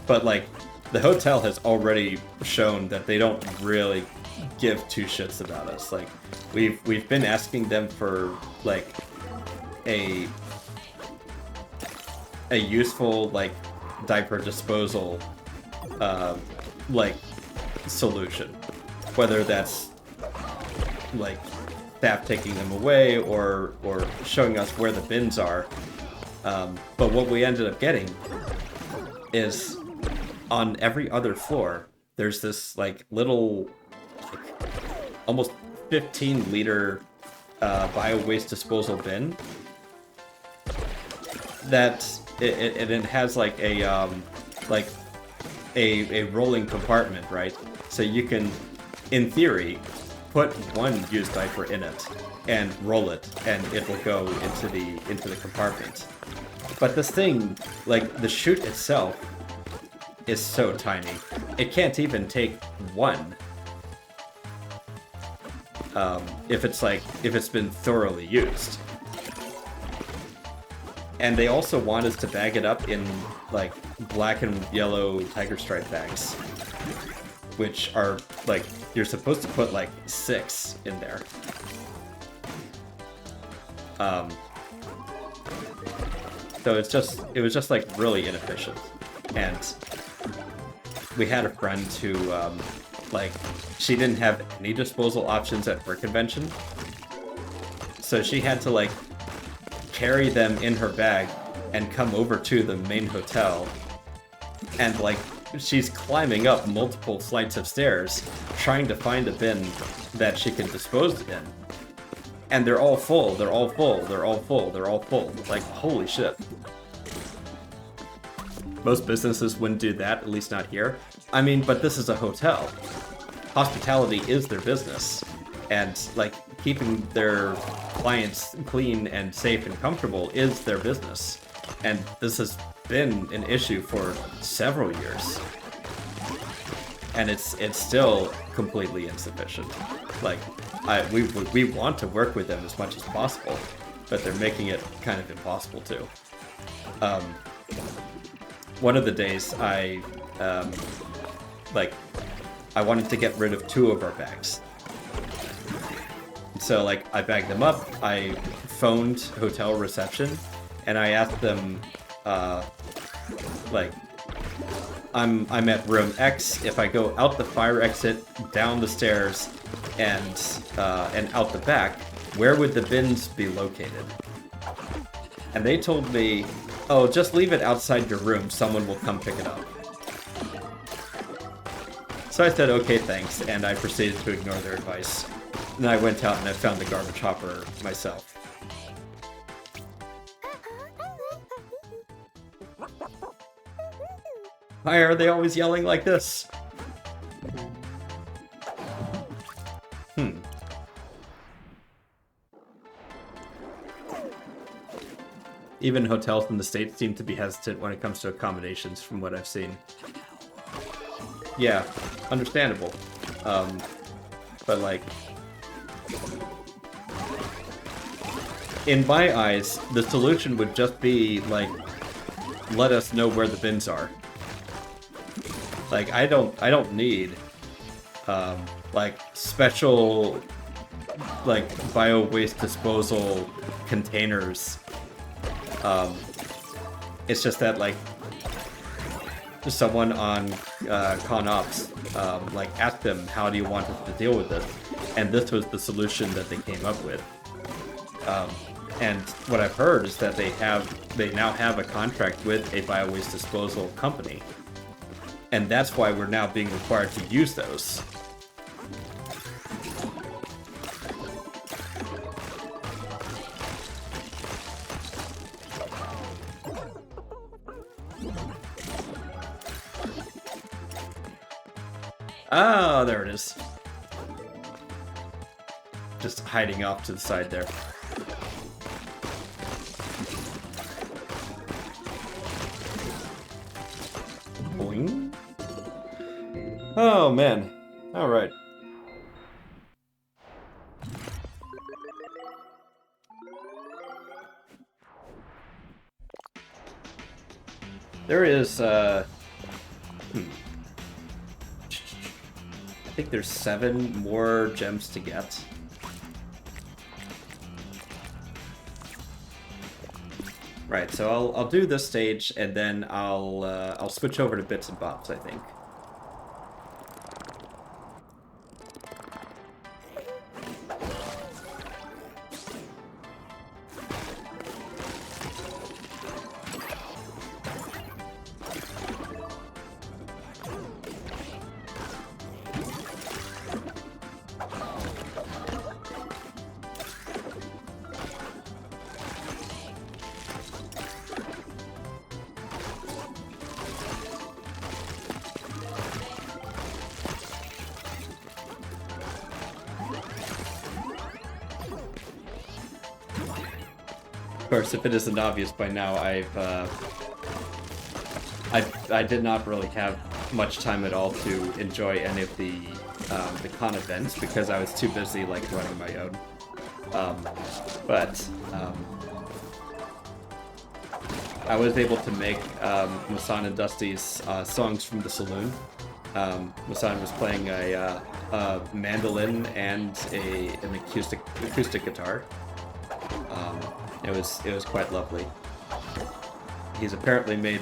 But like the hotel has already shown that they don't really give two shits about us. Like we've been asking them for like a useful like diaper disposal like solution, whether that's like staff taking them away or showing us where the bins are. But what we ended up getting is on every other floor there's this like little like, almost 15-liter bio waste disposal bin that it has like a rolling compartment, right? So you can, in theory, put one used diaper in it and roll it, and it will go into the compartment. But this thing, like the chute itself, is so tiny. It can't even take one. If it's been thoroughly used. And they also want us to bag it up in like black and yellow tiger stripe bags, which are like, you're supposed to put like 6 in there. So it was just like really inefficient. And we had a friend who like she didn't have any disposal options at her convention, so she had to like carry them in her bag and come over to the main hotel, and like she's climbing up multiple flights of stairs trying to find a bin that she can dispose in, and they're all full, they're all full, they're all full, they're all full. Like, holy shit. Most businesses wouldn't do that, at least not here. I mean, but this is a hotel. Hospitality is their business, and like keeping their clients clean and safe and comfortable is their business. And this has been an issue for several years. And it's still completely insufficient. Like, we want to work with them as much as possible, but they're making it kind of impossible to. One of the days I wanted to get rid of 2 of our bags. So like I bagged them up, I phoned hotel reception, and I asked them like, I'm at room X. If I go out the fire exit, down the stairs, and out the back, where would the bins be located? And they told me, oh, just leave it outside your room, someone will come pick it up. So I said, okay, thanks, and I proceeded to ignore their advice. And then I went out and I found the garbage hopper myself. Why are they always yelling like this? Even hotels in the States seem to be hesitant when it comes to accommodations, from what I've seen. yeah, understandable. But like, in my eyes, the solution would just be like, let us know where the bins are. Like, I don't need like special like bio waste disposal containers. It's just that like someone on ConOps like asked them, how do you want us to deal with this? And this was the solution that they came up with. And what I've heard is that they now have a contract with a bio waste disposal company. And that's why we're now being required to use those. Oh, there it is. Just hiding off to the side there. Boing. Oh, man. All right. There is, I think there's 7 more gems to get. Right, so I'll do this stage, and then I'll switch over to bits and bops, I think. Of course, if it isn't obvious by now, I did not really have much time at all to enjoy any of the con events because I was too busy like running my own. But I was able to make Masan and Dusty's songs from the saloon. Masan was playing a mandolin and an acoustic guitar. It was quite lovely. He's apparently made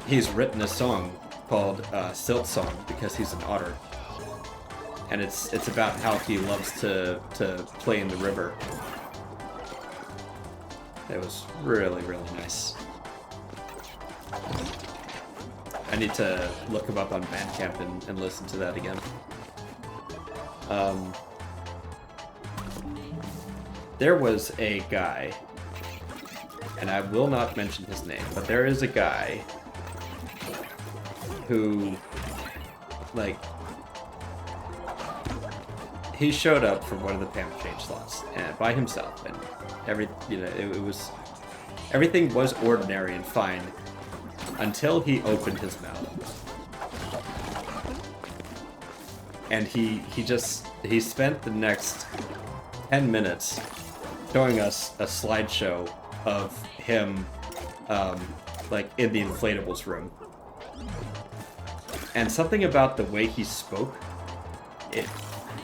he's written a song called Silt Song because he's an otter. And it's about how he loves to play in the river. It was really, really nice. I need to look him up on Bandcamp and listen to that again. There was a guy, and I will not mention his name, but there is a guy who, like, he showed up for one of the Pamper Change slots and by himself, and everything was ordinary and fine until he opened his mouth, and he spent the next 10 minutes showing us a slideshow of him, like, in the inflatables room. And something about the way he spoke,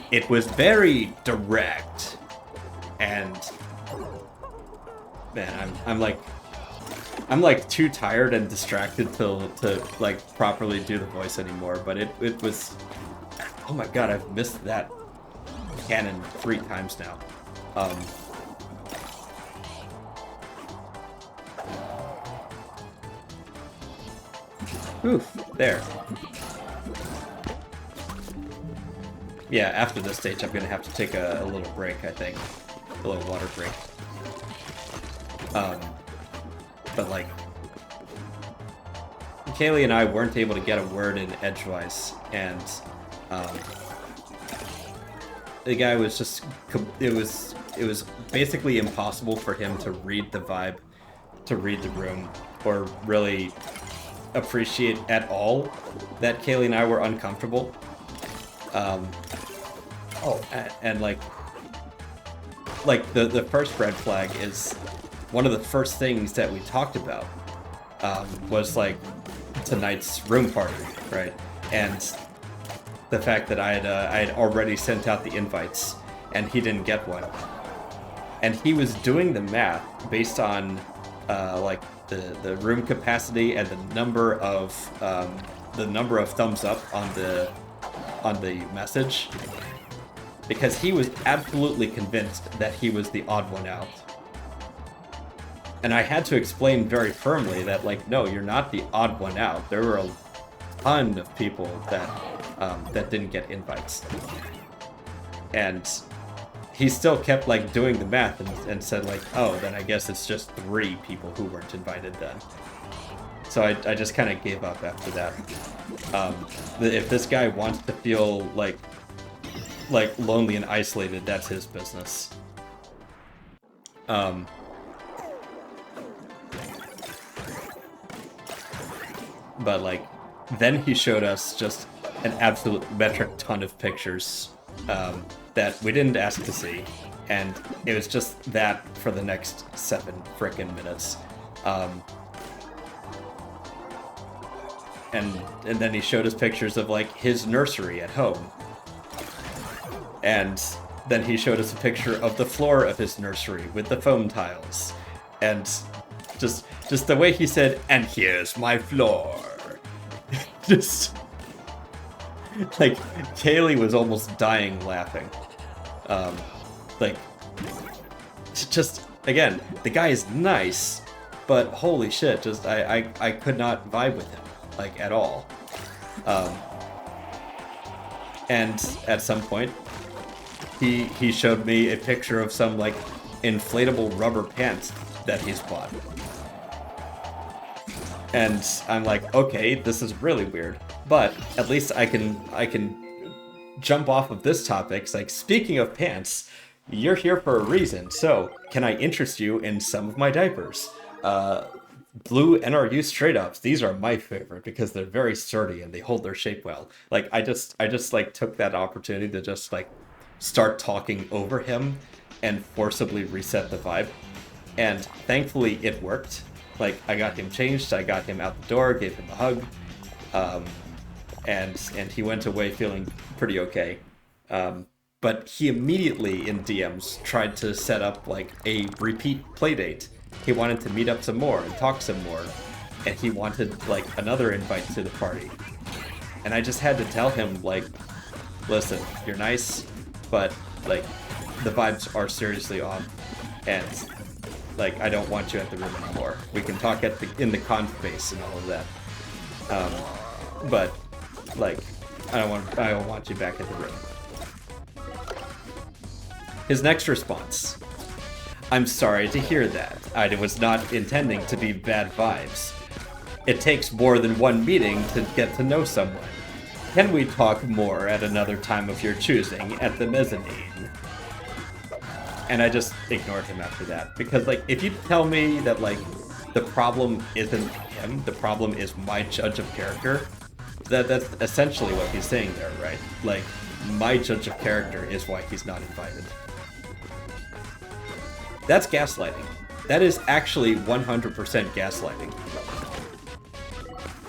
it was very direct. And, man, I'm like too tired and distracted to like properly do the voice anymore. But it was, oh my god, I've missed that canon 3 times now. Oof, there. Yeah, after this stage, I'm gonna have to take a little break, I think. A little water break. But like, Kaylee and I weren't able to get a word in edgewise, and the guy was just, it was basically impossible for him to read the vibe, to read the room, or really appreciate at all that Kaylee and I were uncomfortable. And like the first red flag is one of the first things that we talked about was like tonight's room party, right? And the fact that I had already sent out the invites and he didn't get one, and he was doing the math based on like the room capacity and the number of thumbs up on the message, because he was absolutely convinced that he was the odd one out. And I had to explain very firmly that, like, no, you're not the odd one out. There were a ton of people that didn't get invites. And he still kept, like, doing the math and said, like, oh, then I guess it's just 3 people who weren't invited then. So I just kind of gave up after that. If this guy wants to feel, like lonely and isolated, that's his business. But, like, then he showed us just an absolute metric ton of pictures that we didn't ask to see, and it was just that for the next 7 frickin' minutes. And then he showed us pictures of, like, his nursery at home. And then he showed us a picture of the floor of his nursery with the foam tiles. And just the way he said, and here's my floor. Just, like, Kaylee was almost dying laughing. Like, just, again, the guy is nice, but holy shit, just, I could not vibe with him, like, at all. And at some point, he showed me a picture of some, like, inflatable rubber pants that he's bought. And I'm like, okay, this is really weird, but at least I can jump off of this topic. It's like, speaking of pants, you're here for a reason, so can I interest you in some of my diapers? Blue NRU straight ups, these are my favorite because they're very sturdy and they hold their shape well. Like, I just like took that opportunity to just like start talking over him and forcibly reset the vibe, and thankfully it worked. Like, I got him changed, I got him out the door, gave him a hug, and he went away feeling pretty okay. But he immediately in DMs tried to set up like a repeat playdate. He wanted to meet up some more and talk some more, and he wanted like another invite to the party. And I just had to tell him, like, listen, you're nice, but like the vibes are seriously off, and like, I don't want you at the room anymore. We can talk in the con space and all of that. But like, I don't want you back at the room. His next response: I'm sorry to hear that. I was not intending to be bad vibes. It takes more than one meeting to get to know someone. Can we talk more at another time of your choosing at the mezzanine? And I just ignored him after that, because like, if you tell me that like the problem isn't him, the problem is my judge of character, that's essentially what he's saying there, right? Like, my judge of character is why he's not invited. That's gaslighting. That is actually 100% gaslighting.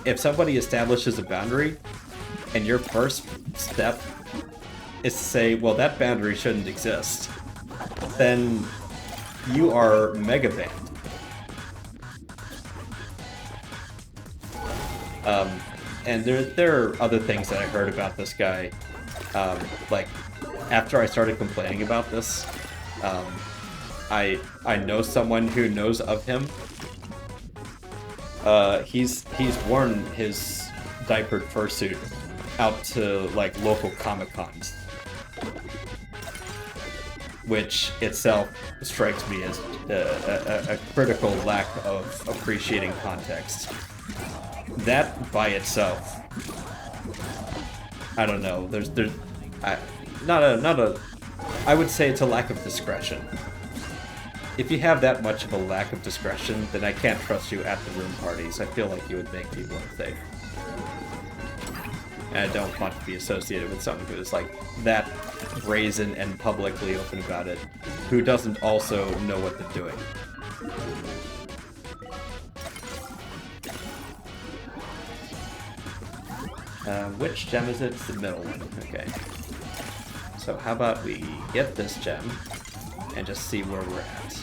If somebody establishes a boundary, and your first step is to say, well, that boundary shouldn't exist, then you are mega banned. And there are other things that I heard about this guy. Like, after I started complaining about this, I know someone who knows of him. He's worn his diapered fursuit out to like local Comic-Cons, which itself strikes me as a critical lack of appreciating context. That by itself, I don't know. I would say it's a lack of discretion. if you have that much of a lack of discretion, then I can't trust you at the room parties. I feel like you would make people unsafe. And I don't want to be associated with someone who is like that brazen and publicly open about it, who doesn't also know what they're doing. Which gem is it? It's the middle one. Okay. So how about we get this gem and just see where we're at.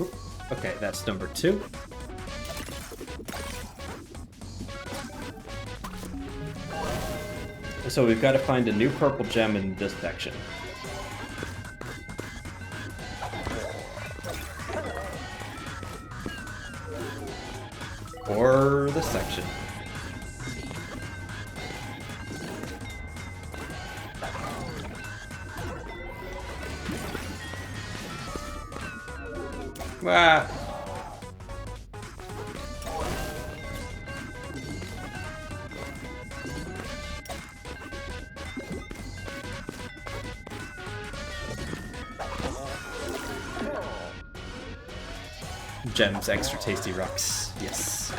Oop. Okay, that's number 2. So we've got to find a new purple gem in this section. Or this section. Ah. Gems, extra tasty rocks. Yes.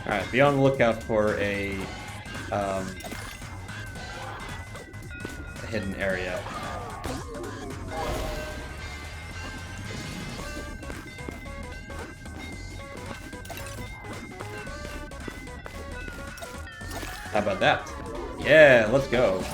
Alright, be on the lookout for a hidden area. How about that? Yeah, let's go.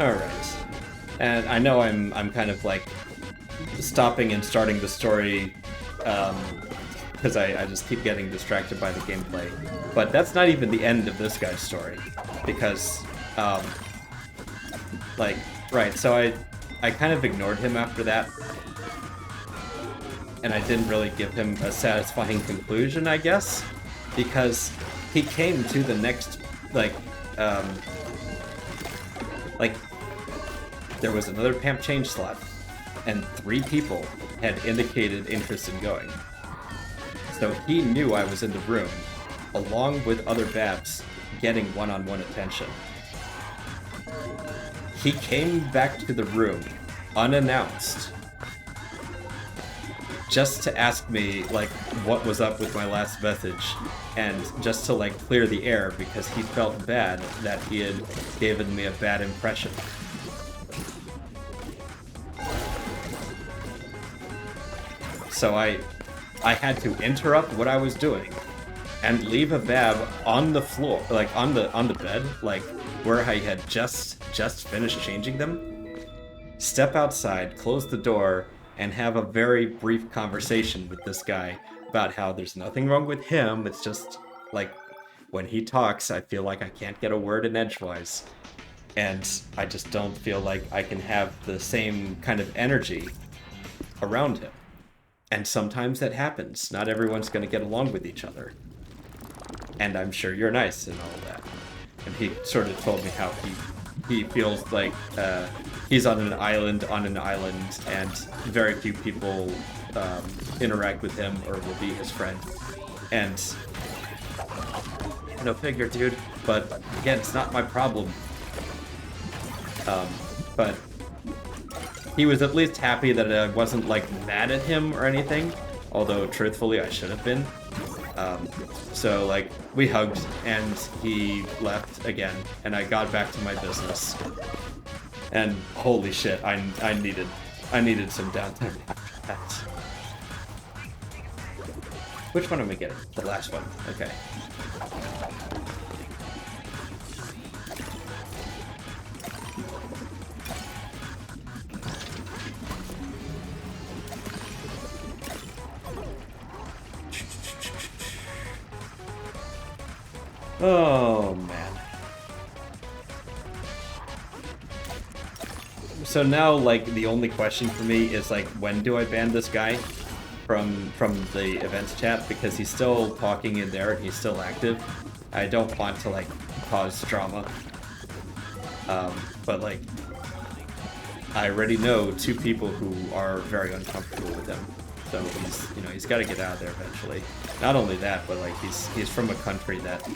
Alright. And I know I'm kind of like stopping and starting the story because I just keep getting distracted by the gameplay. But that's not even the end of this guy's story. Because so I kind of ignored him after that. And I didn't really give him a satisfying conclusion, I guess. Because he came to the next there was another Pamp Change slot, and 3 people had indicated interest in going. So he knew I was in the room, along with other Babs, getting one-on-one attention. He came back to the room, unannounced, just to ask me, like, what was up with my last message, and just to, like, clear the air, because he felt bad that he had given me a bad impression. So I had to interrupt what I was doing and leave a Bab on the floor, like on the bed, like where I had just finished changing them. Step outside, close the door, and have a very brief conversation with this guy about how there's nothing wrong with him. It's just like when he talks, I feel like I can't get a word in edgewise, and I just don't feel like I can have the same kind of energy around him. And sometimes that happens. Not everyone's going to get along with each other. And I'm sure you're nice and all that. And he sort of told me how he feels like he's on an island, and very few people interact with him or will be his friend. And no figure, dude. But again, it's not my problem. But he was at least happy that I wasn't, like, mad at him or anything. Although, truthfully, I should have been. So, like, we hugged, and he left again, and I got back to my business. And holy shit, I needed some downtime after that. Which one am I getting? The last one. Okay. Oh, man. So now, like, the only question for me is, like, when do I ban this guy from the events chat? Because he's still talking in there and he's still active. I don't want to, like, cause drama. But, like, I already know 2 people who are very uncomfortable with him. So he's, you know, he's got to get out of there eventually. Not only that, but like he's from a country that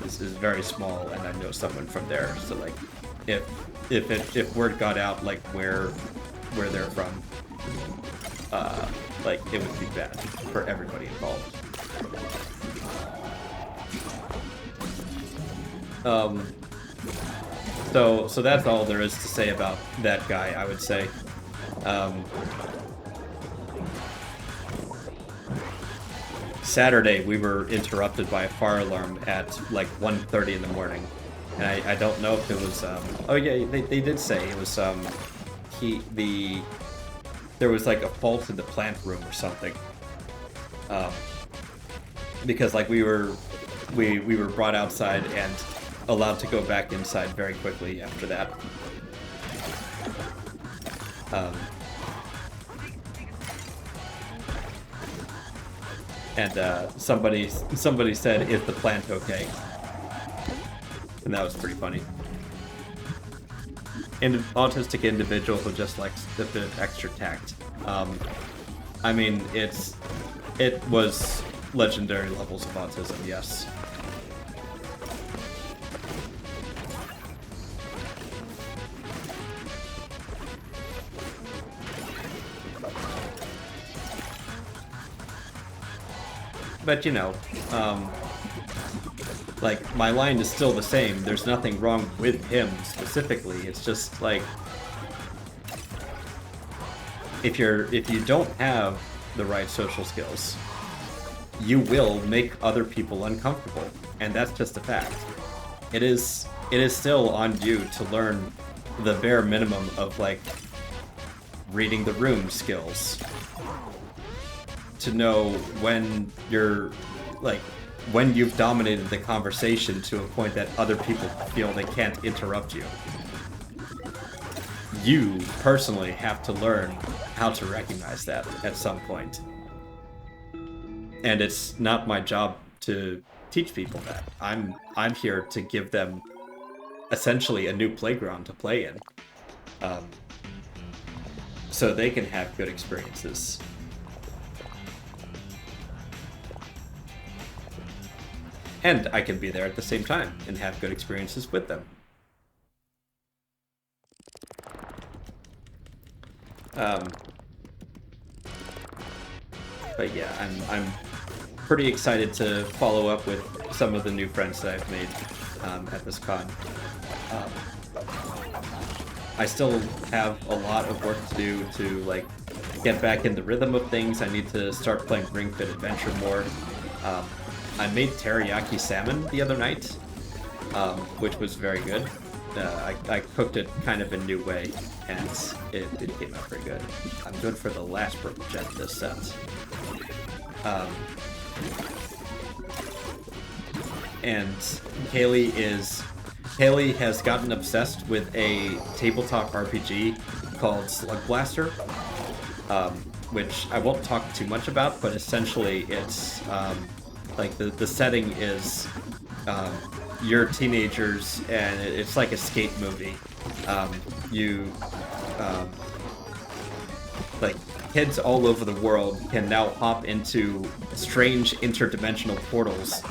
is very small, and I know someone from there. So like, if word got out like where they're from, like it would be bad for everybody involved. So that's all there is to say about that guy, I would say. Saturday, we were interrupted by a fire alarm at like 1:30 in the morning, and I don't know if it was. Oh yeah, they did say it was. There was like a fault in the plant room or something. Because like we were brought outside and allowed to go back inside very quickly after that. And somebody said, "Is the plant okay?" And that was pretty funny. An autistic individual who just likes a bit of extra tact. I mean, it was legendary levels of autism, yes. But, you know, like, my line is still the same. There's nothing wrong with him specifically. It's just, like, if you don't have the right social skills, you will make other people uncomfortable. And that's just a fact. It is still on you to learn the bare minimum of, like, reading the room skills. To know when you're, like, when you've dominated the conversation to a point that other people feel they can't interrupt you. You, personally, have to learn how to recognize that at some point. And it's not my job to teach people that. I'm here to give them, essentially, a new playground to play in. So they can have good experiences. And I can be there at the same time and have good experiences with them. But yeah, I'm pretty excited to follow up with some of the new friends that I've made at this con. I still have a lot of work to do to like get back in the rhythm of things. I need to start playing Ring Fit Adventure more. I made teriyaki salmon the other night, which was very good. I cooked it kind of a new way, and it came out pretty good. I'm good for the last purple gem this set. And Kaylee has gotten obsessed with a tabletop RPG called Slug Blaster, which I won't talk too much about, but essentially it's like the setting is you're teenagers and it's like a skate movie. Like kids all over the world can now hop into strange interdimensional portals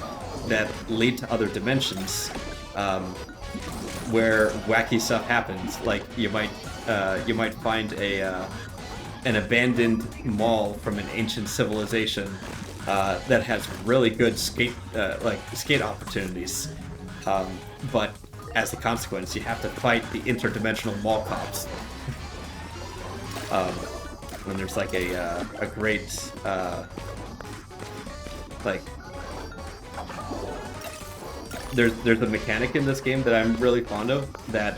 that lead to other dimensions, where wacky stuff happens. Like you might find an abandoned mall from an ancient civilization that has really good skate opportunities, but as a consequence, you have to fight the interdimensional mall cops. And there's like a great like there's a mechanic in this game that I'm really fond of, that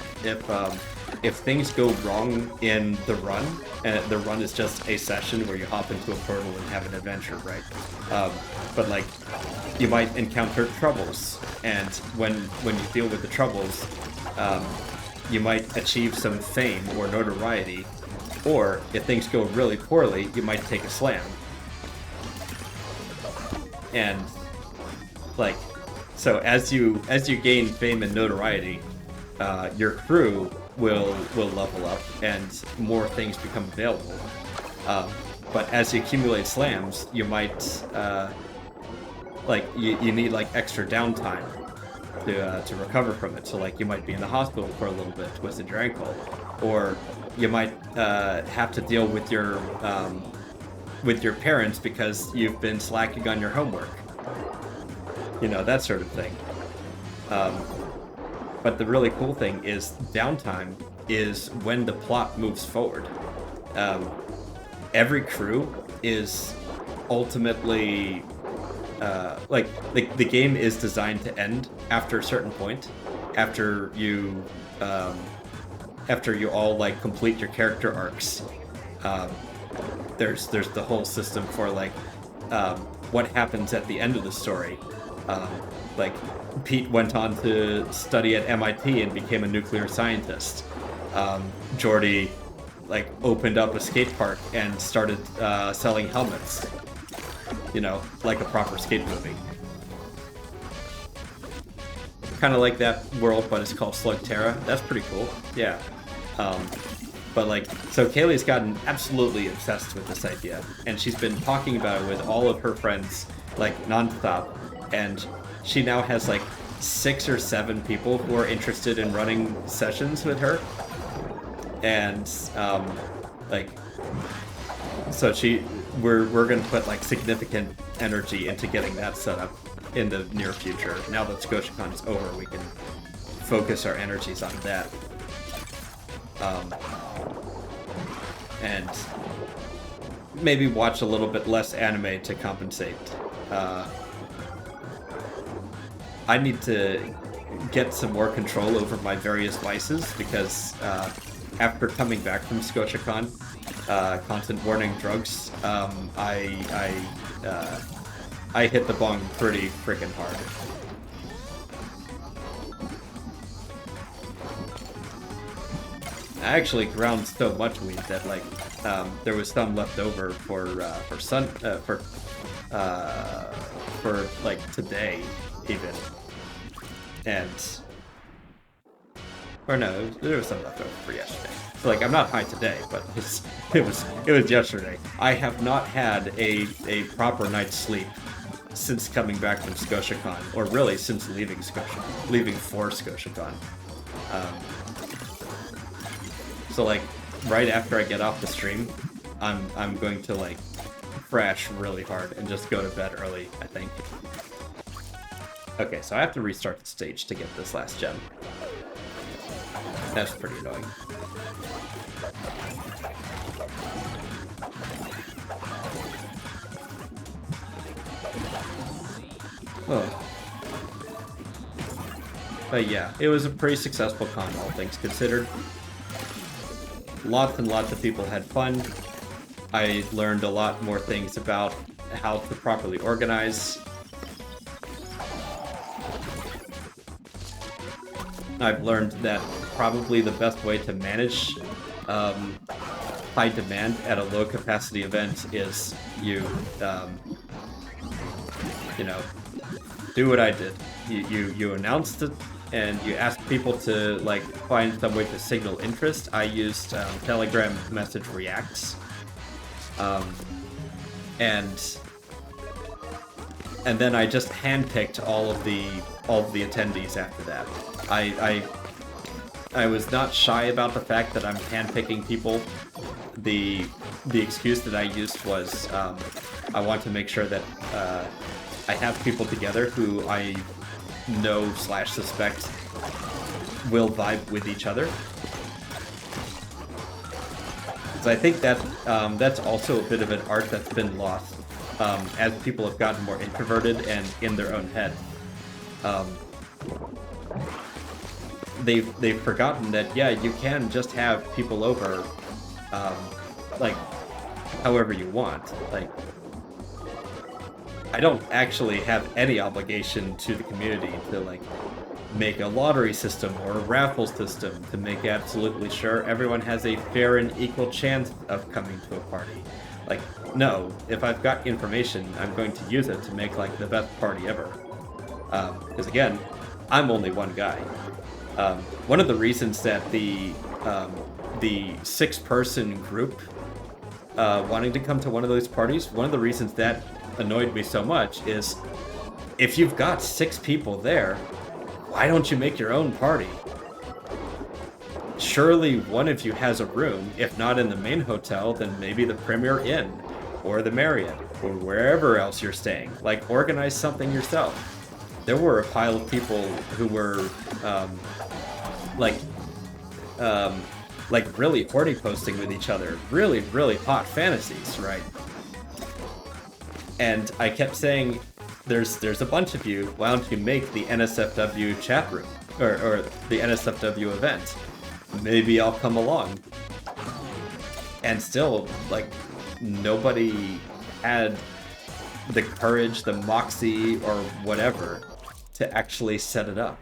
if things go wrong in the run, and the run is just a session where you hop into a portal and have an adventure, right? But like you might encounter troubles, and when you deal with the troubles, you might achieve some fame or notoriety, or if things go really poorly, you might take a slam. And like, so as you gain fame and notoriety, your crew will level up and more things become available. But as you accumulate slams, you might like you need like extra downtime to recover from it. So like you might be in the hospital for a little bit, twisted your ankle, or you might have to deal with your parents because you've been slacking on your homework. You know, that sort of thing. But the really cool thing is downtime is when the plot moves forward. Every crew is ultimately like the game is designed to end after a certain point, after you all like complete your character arcs. There's the whole system for like what happens at the end of the story. Like Pete went on to study at MIT and became a nuclear scientist. Jordy like opened up a skate park and started selling helmets. You know, like a proper skate movie. Kind of like that world, but it's called Slugterra. That's pretty cool. Yeah. But like, so Kaylee's gotten absolutely obsessed with this idea, and she's been talking about it with all of her friends, like nonstop. And she now has like 6 or 7 people who are interested in running sessions with her. And like, so we're gonna put like significant energy into getting that set up in the near future. Now that Scotiacon is over, we can focus our energies on that. And maybe watch a little bit less anime to compensate. I need to get some more control over my various vices because after coming back from Scotiacon, content warning drugs, I hit the bong pretty freaking hard. I actually ground so much weed that like there was some left over for like today even, and or no, there was some left over for yesterday. So like I'm not high today, but it was yesterday. I have not had a proper night's sleep since coming back from Scotiacon, or really since leaving for Scotiacon. So like right after I get off the stream, I'm going to like crash really hard and just go to bed early, I think. Okay, so I have to restart the stage to get this last gem. That's pretty annoying. Oh. But yeah, it was a pretty successful con, all things considered. Lots and lots of people had fun. I learned a lot more things about how to properly organize. I've learned that probably the best way to manage high demand at a low capacity event is you know, do what I did. You announced it and you ask people to like find some way to signal interest. I used Telegram message reacts, and then I just handpicked all of the attendees after that. I was not shy about the fact that I'm handpicking people. The excuse that I used was I want to make sure that I have people together who I know / suspect will vibe with each other. So I think that that's also a bit of an art that's been lost as people have gotten more introverted and in their own head. They've forgotten that, yeah, you can just have people over like however you want. Like I don't actually have any obligation to the community to like make a lottery system or a raffle system to make absolutely sure everyone has a fair and equal chance of coming to a party. Like, no, if I've got information, I'm going to use it to make like the best party ever. Because again, I'm only one guy. One of the reasons that the 6-person group wanting to come to one of those parties, one of the reasons that annoyed me so much is if you've got 6 people there, why don't you make your own party? Surely one of you has a room, if not in the main hotel, then maybe the Premier Inn, or the Marriott, or wherever else you're staying. Like, organize something yourself. There were a pile of people who were, like really horny posting with each other. Really, really hot fantasies, right? And I kept saying, there's a bunch of you, why don't you make the NSFW chat room, or the NSFW event? Maybe I'll come along. And still, like, nobody had the courage, the moxie, or whatever to actually set it up.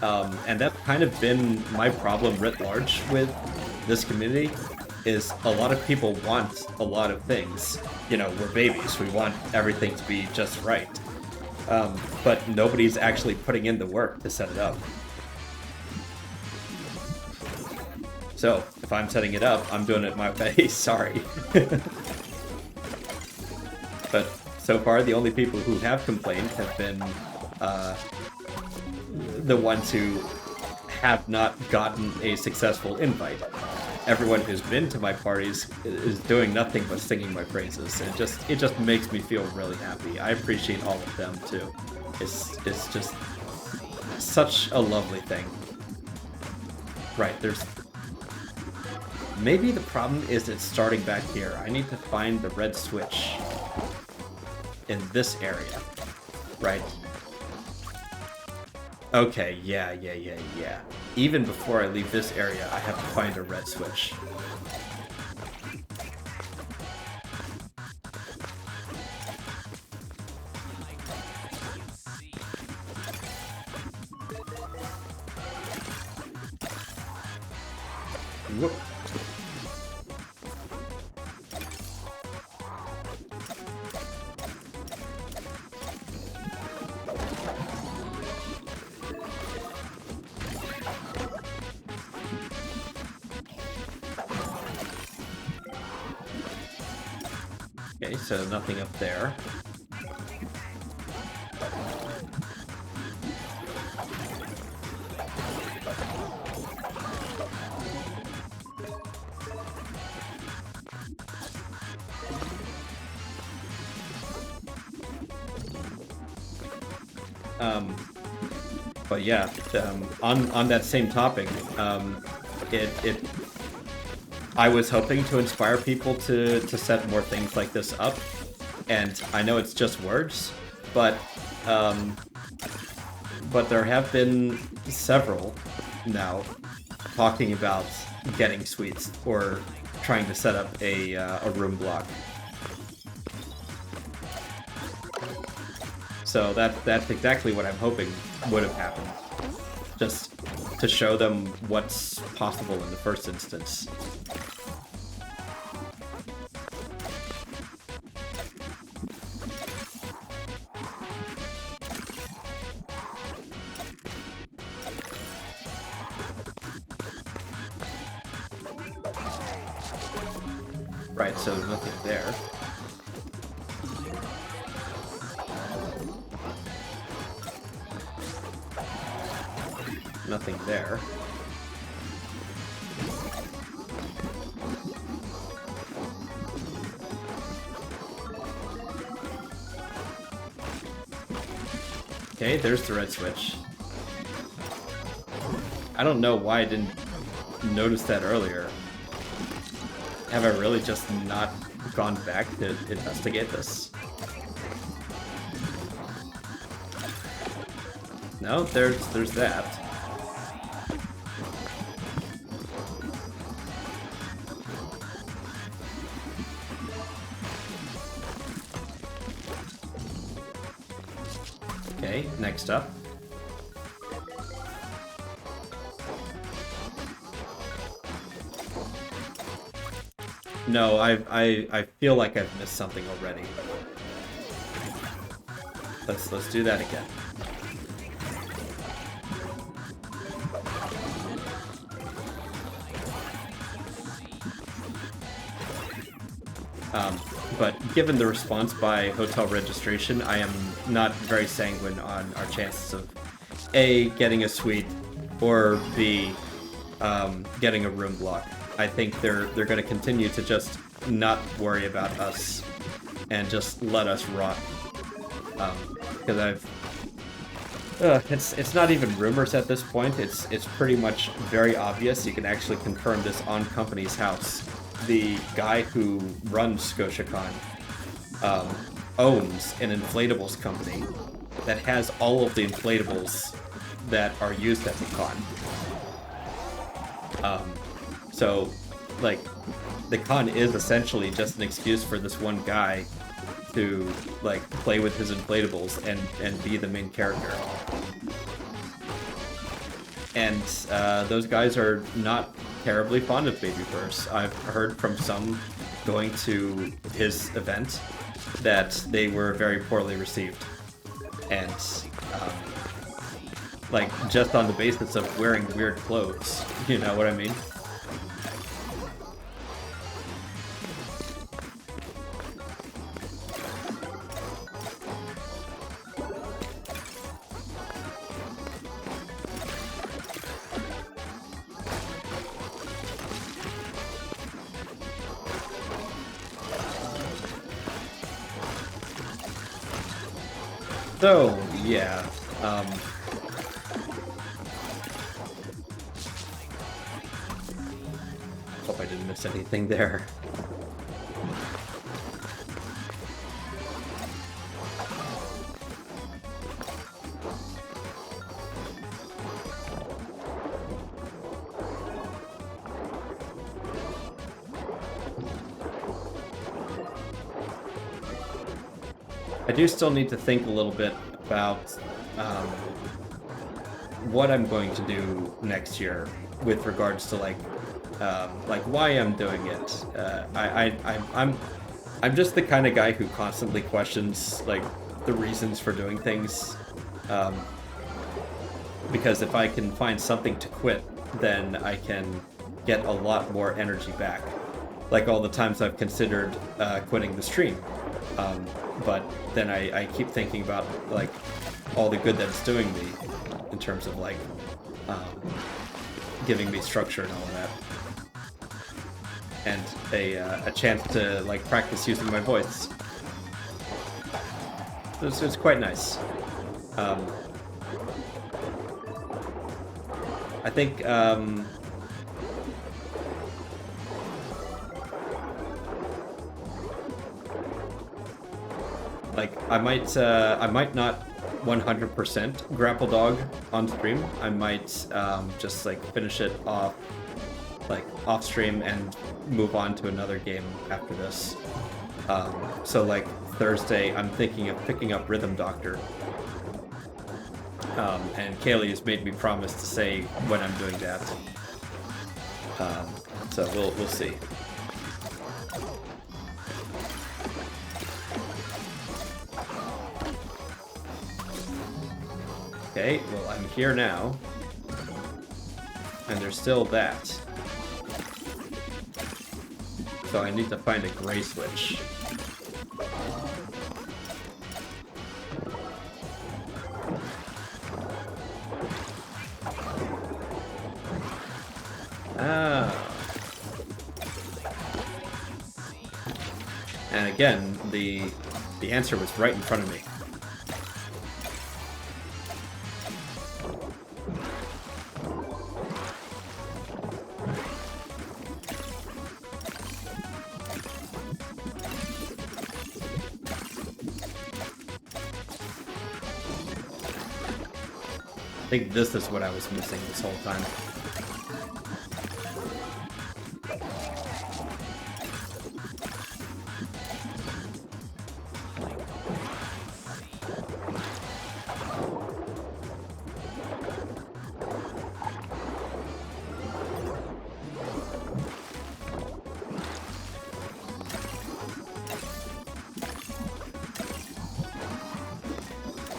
And that's kind of been my problem writ large with this community, is a lot of people want a lot of things. You know, we're babies, we want everything to be just right. But nobody's actually putting in the work to set it up. So, if I'm setting it up, I'm doing it my way, sorry. But so far, the only people who have complained have been the ones who have not gotten a successful invite. Everyone who's been to my parties is doing nothing but singing my praises. It just makes me feel really happy. I appreciate all of them too. It's just such a lovely thing. Right, there's... Maybe the problem is it's starting back here. I need to find the red switch in this area. Right. Okay, yeah. Even before I leave this area, I have to find a red switch. Whoop. Okay, so nothing up there. But yeah, on that same topic, I was hoping to inspire people to set more things like this up, and I know it's just words, but there have been several now talking about getting suites or trying to set up a room block. So that's exactly what I'm hoping would have happened. Just to show them what's possible in the first instance. Right, so nothing there. Nothing there. Okay, there's the red switch. I don't know why I didn't notice that earlier. Have I really just not gone back to investigate this? No, there's that. Okay, next up. No, I feel like I've missed something already. Let's do that again. But given the response by hotel registration, I am not very sanguine on our chances of A, getting a suite, or B, getting a room block. I think they're going to continue to just not worry about us and just let us rot. Because it's not even rumors at this point. It's pretty much very obvious. You can actually confirm this on Company's House. The guy who runs Scotiacon owns an inflatables company that has all of the inflatables that are used at the con. So, like, the con is essentially just an excuse for this one guy to, like, play with his inflatables and be the main character. And those guys are not terribly fond of Baby Purse. I've heard from some going to his event that they were very poorly received. And, like, just on the basis of wearing weird clothes. You know what I mean? So, yeah, hope I didn't miss anything there. I do still need to think a little bit about what I'm going to do next year with regards to like why I'm doing it. I'm just the kind of guy who constantly questions like the reasons for doing things, because if I can find something to quit, then I can get a lot more energy back. Like all the times I've considered quitting the stream. But then I keep thinking about like all the good that it's doing me in terms of like giving me structure and all of that, and a chance to like practice using my voice. So it's quite nice. I think like I might not 100% Grapple Dog on stream. I might just like finish it off like off stream and move on to another game after this. So like Thursday, I'm thinking of picking up Rhythm Doctor. And Kaylee has made me promise to say when I'm doing that. So we'll see. Okay, well, I'm here now. And there's still that. So I need to find a gray switch. Ah. And again, the answer was right in front of me. I think this is what I was missing this whole time.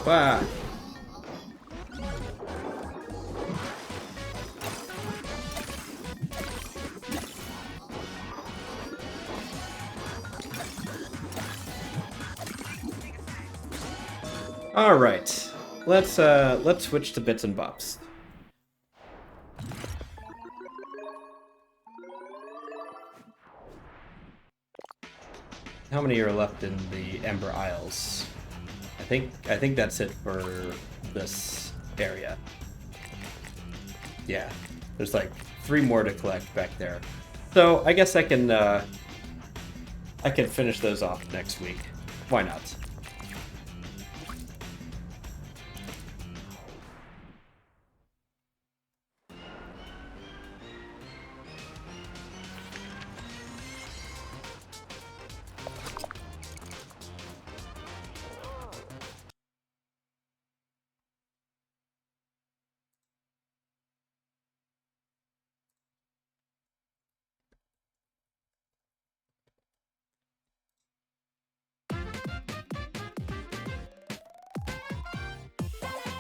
Wow. All right, let's switch to bits and bops. How many are left in the Ember Isles? I think that's it for this area. Yeah, there's like 3 more to collect back there. So I guess I can finish those off next week. Why not?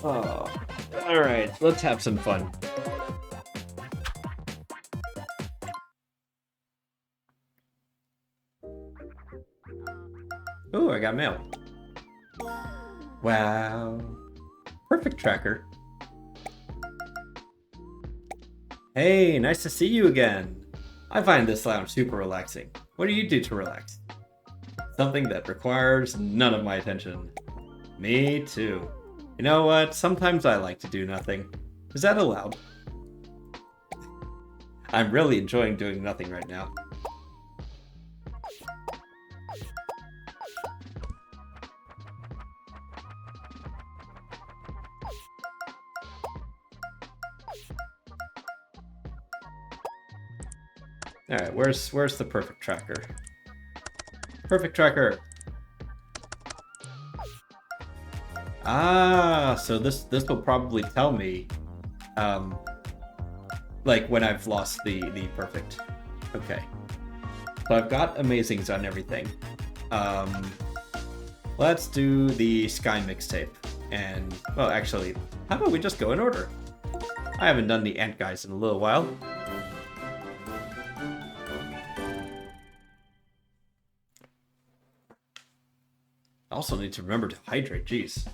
Oh, all right. Let's have some fun. Oh, I got mail. Wow. Perfect tracker. Hey, nice to see you again. I find this lounge super relaxing. What do you do to relax? Something that requires none of my attention. Me too. You know what? Sometimes I like to do nothing. Is that allowed? I'm really enjoying doing nothing right now. Alright, where's the perfect tracker? Perfect tracker! Ah, so this will probably tell me, like when I've lost the perfect. Okay. So I've got amazings on everything. Let's do the Sky mixtape. And, well, actually, how about we just go in order? I haven't done the Ant Guys in a little while. I also need to remember to hydrate, jeez.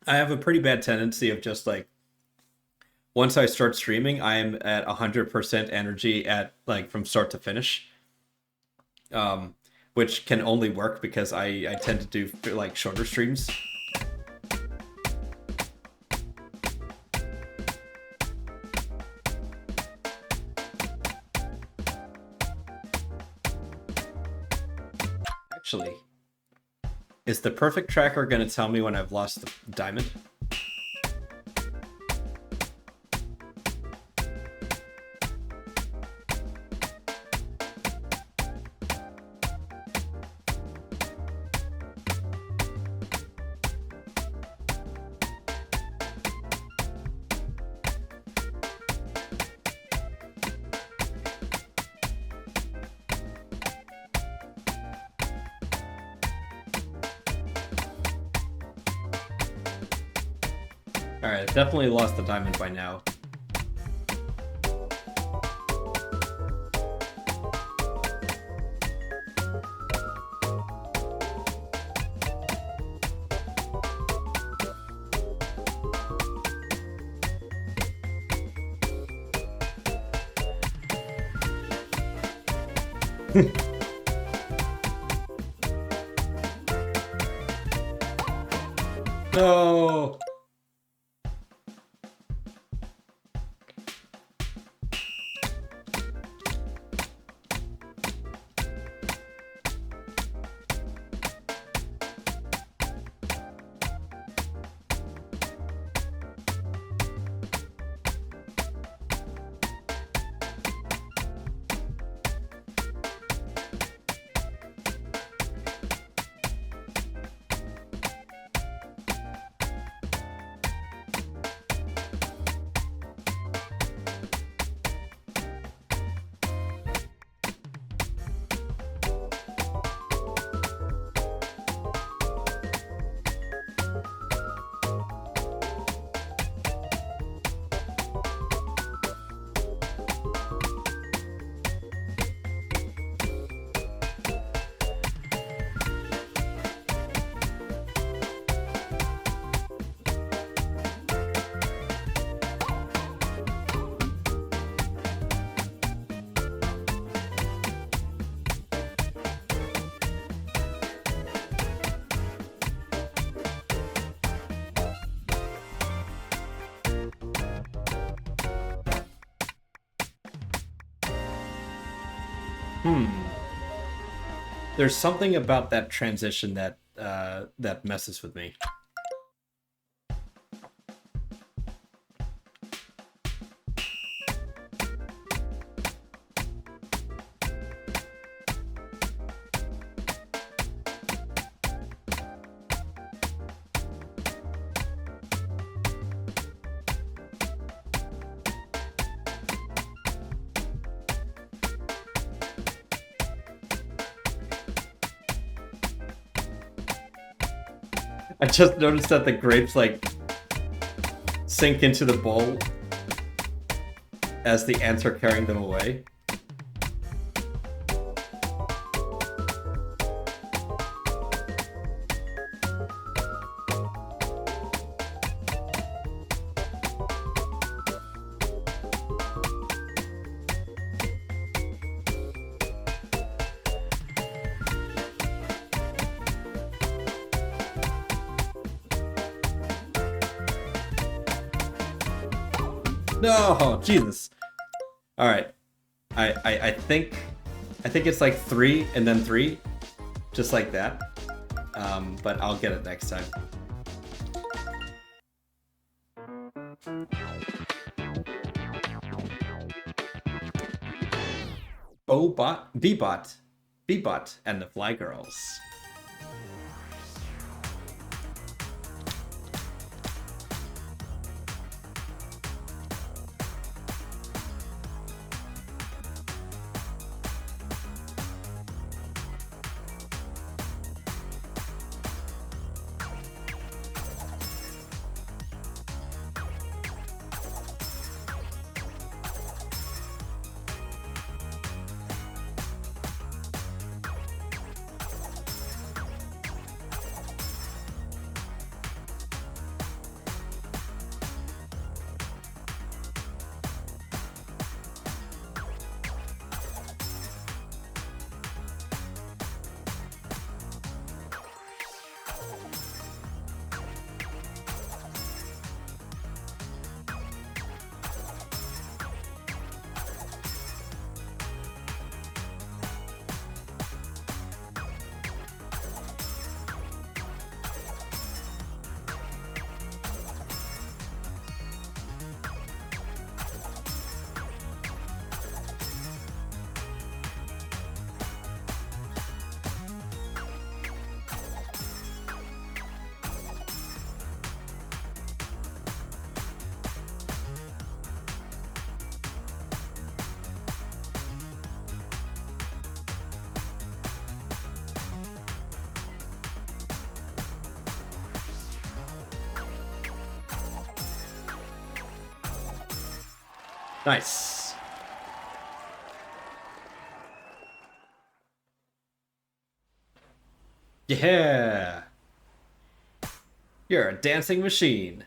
I have a pretty bad tendency of just like, once I start streaming, I'm at 100% energy at like from start to finish. Which can only work because I tend to do like shorter streams. Actually, is the perfect tracker going to tell me when I've lost the diamond? Alright, I've definitely lost the diamond by now. No! There's something about that transition that that messes with me. I just noticed that the grapes, like, sink into the bowl as the ants are carrying them away. No, Jesus. All right, I think it's like 3 and then 3, just like that. But I'll get it next time. Bebot, and the Fly Girls. Nice. Yeah. You're a dancing machine.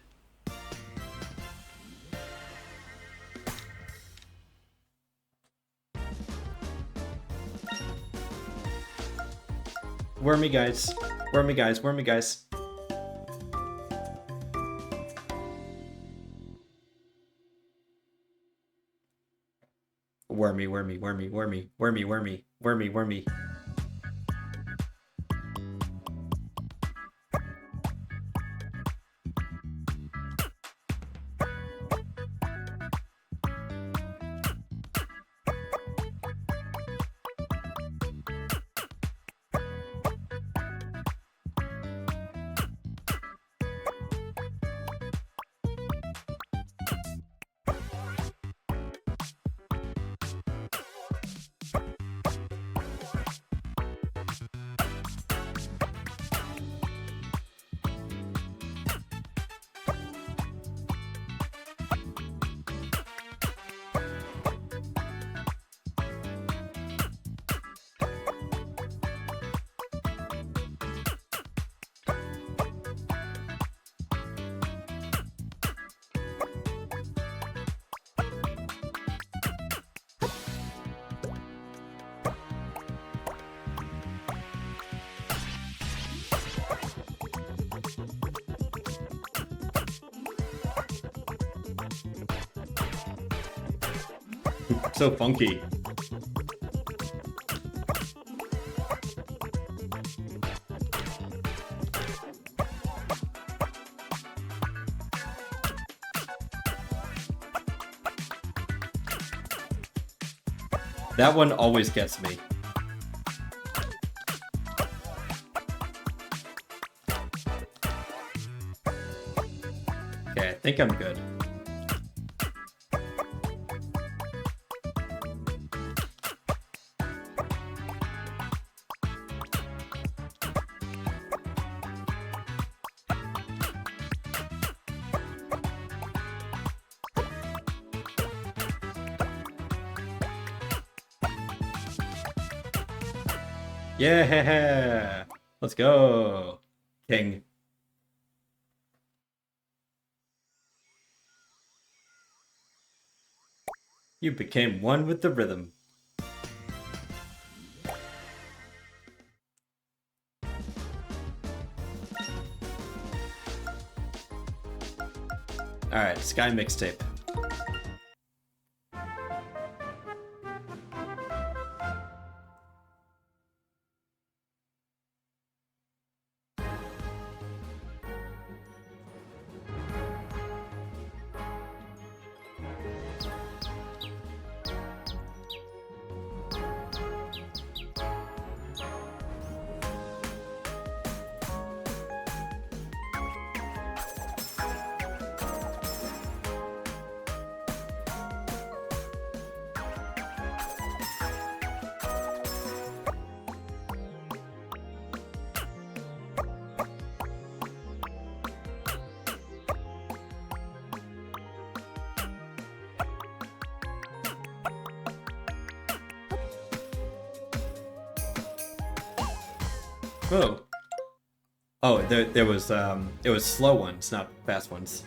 Wormy guys. Wormy guys. Wormy guys. Wormy, wormy, wormy, wormy, wormy, wormy, wormy, wormy. So funky. That one always gets me. Okay, I think I'm good. Yeah! Let's go! King. You became one with the rhythm. Alright, Sky Mixtape. Whoa. Oh, there was it was slow ones, not fast ones.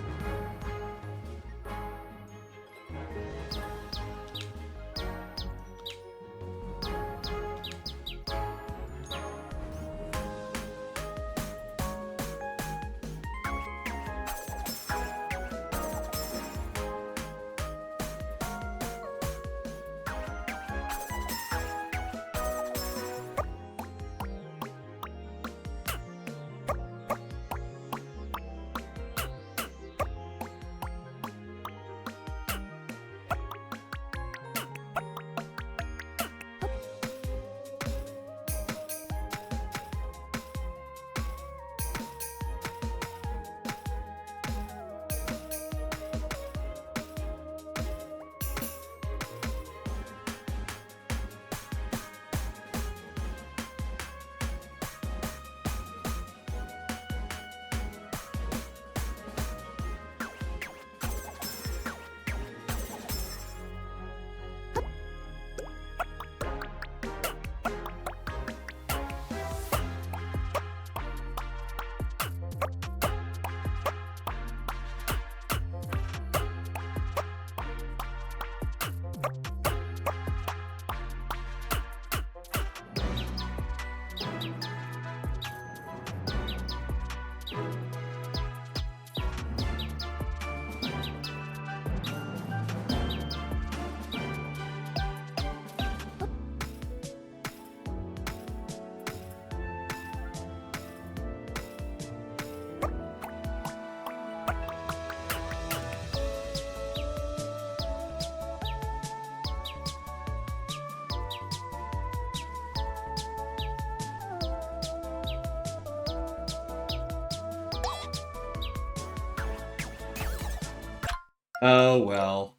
Oh well.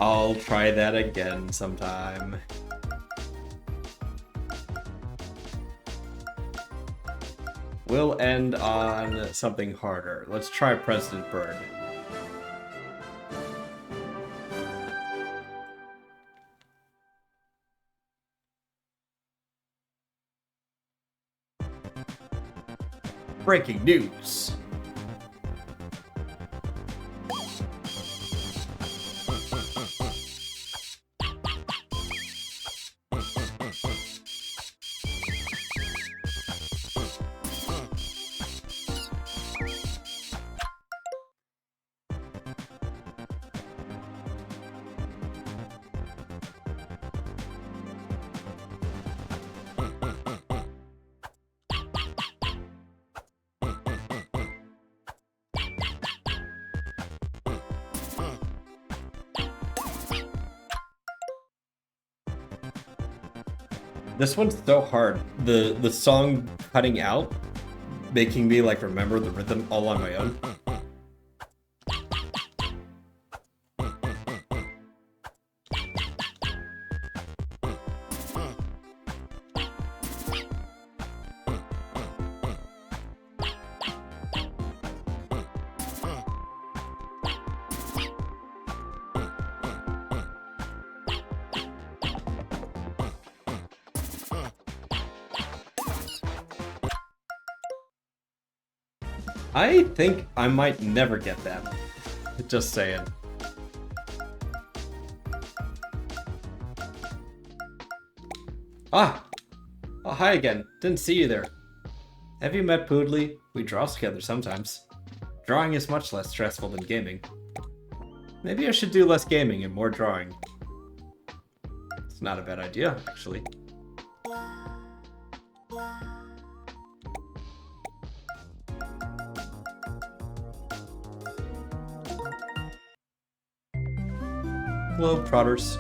I'll try that again sometime. We'll end on something harder. Let's try President Bird. Breaking news! This one's so hard. The song cutting out, making me like remember the rhythm all on my own. I think I might never get that. Just saying. Ah! Oh, hi again. Didn't see you there. Have you met Poodley? We draw together sometimes. Drawing is much less stressful than gaming. Maybe I should do less gaming and more drawing. It's not a bad idea, actually. Globetrotters.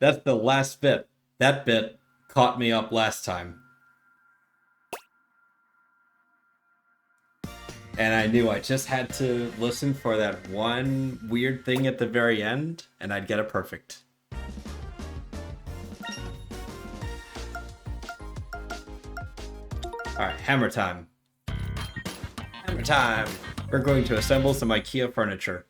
That's the last bit. That bit caught me up last time. And I knew I just had to listen for that one weird thing at the very end, and I'd get it perfect. Alright, hammer time. Hammer time! We're going to assemble some IKEA furniture.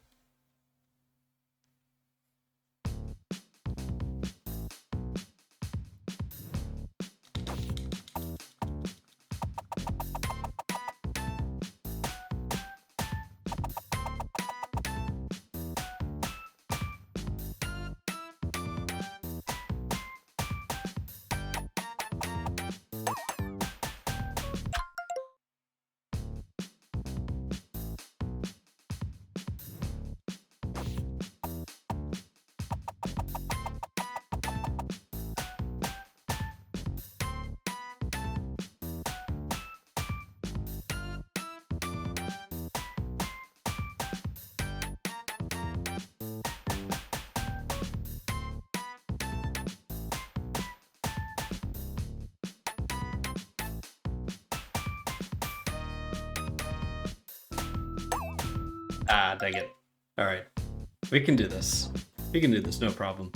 Ah, dang it. Alright. We can do this. We can do this, no problem.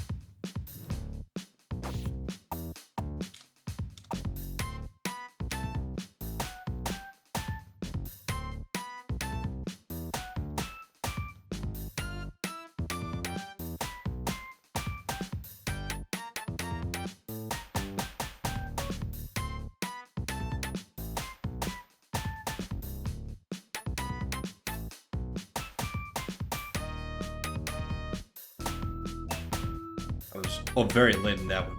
I was very late in that one.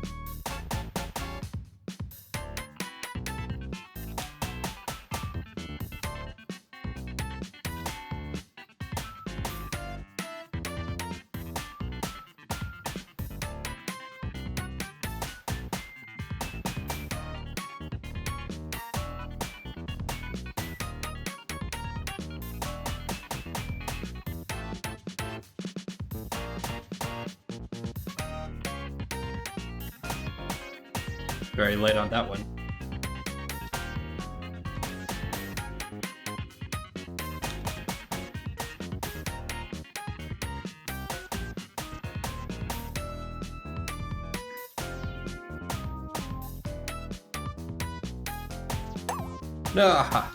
Very late on that one. Ah.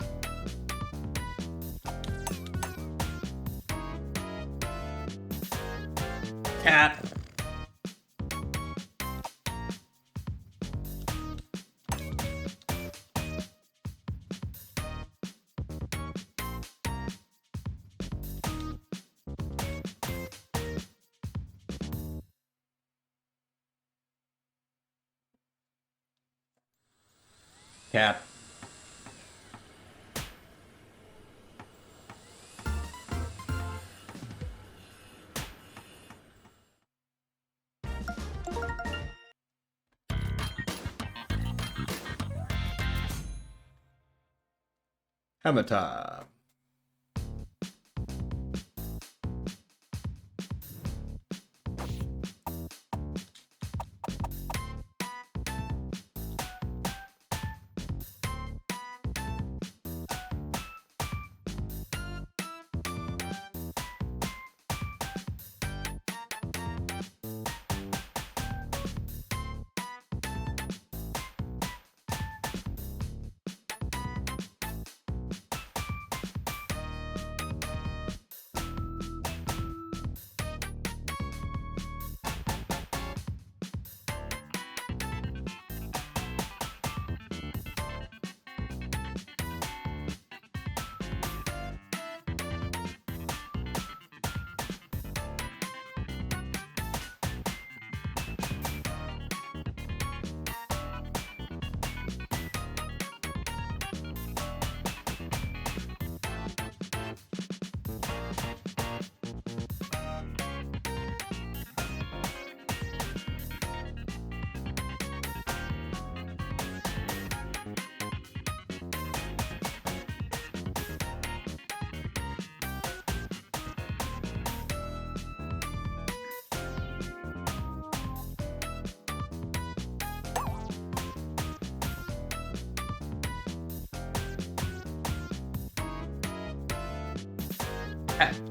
Cat. Cat. Hammer time.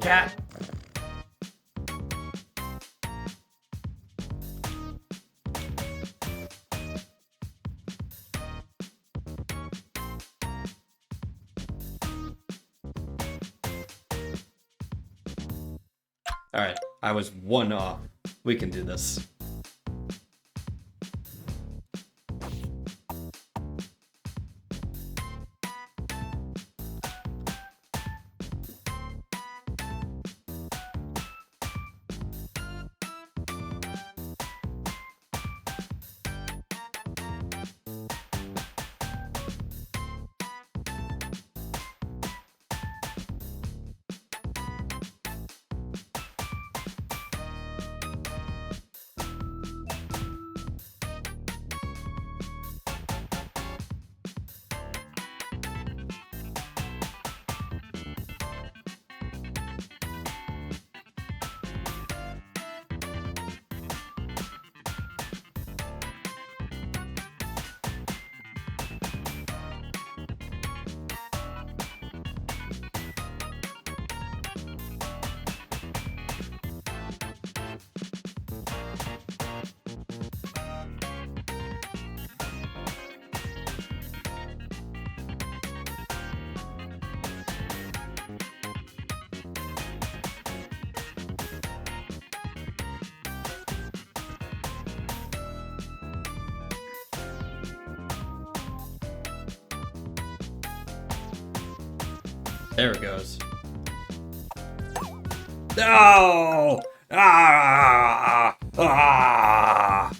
Cat. Alright, I was one off. We can do this. There it goes. No! Ah! Ah!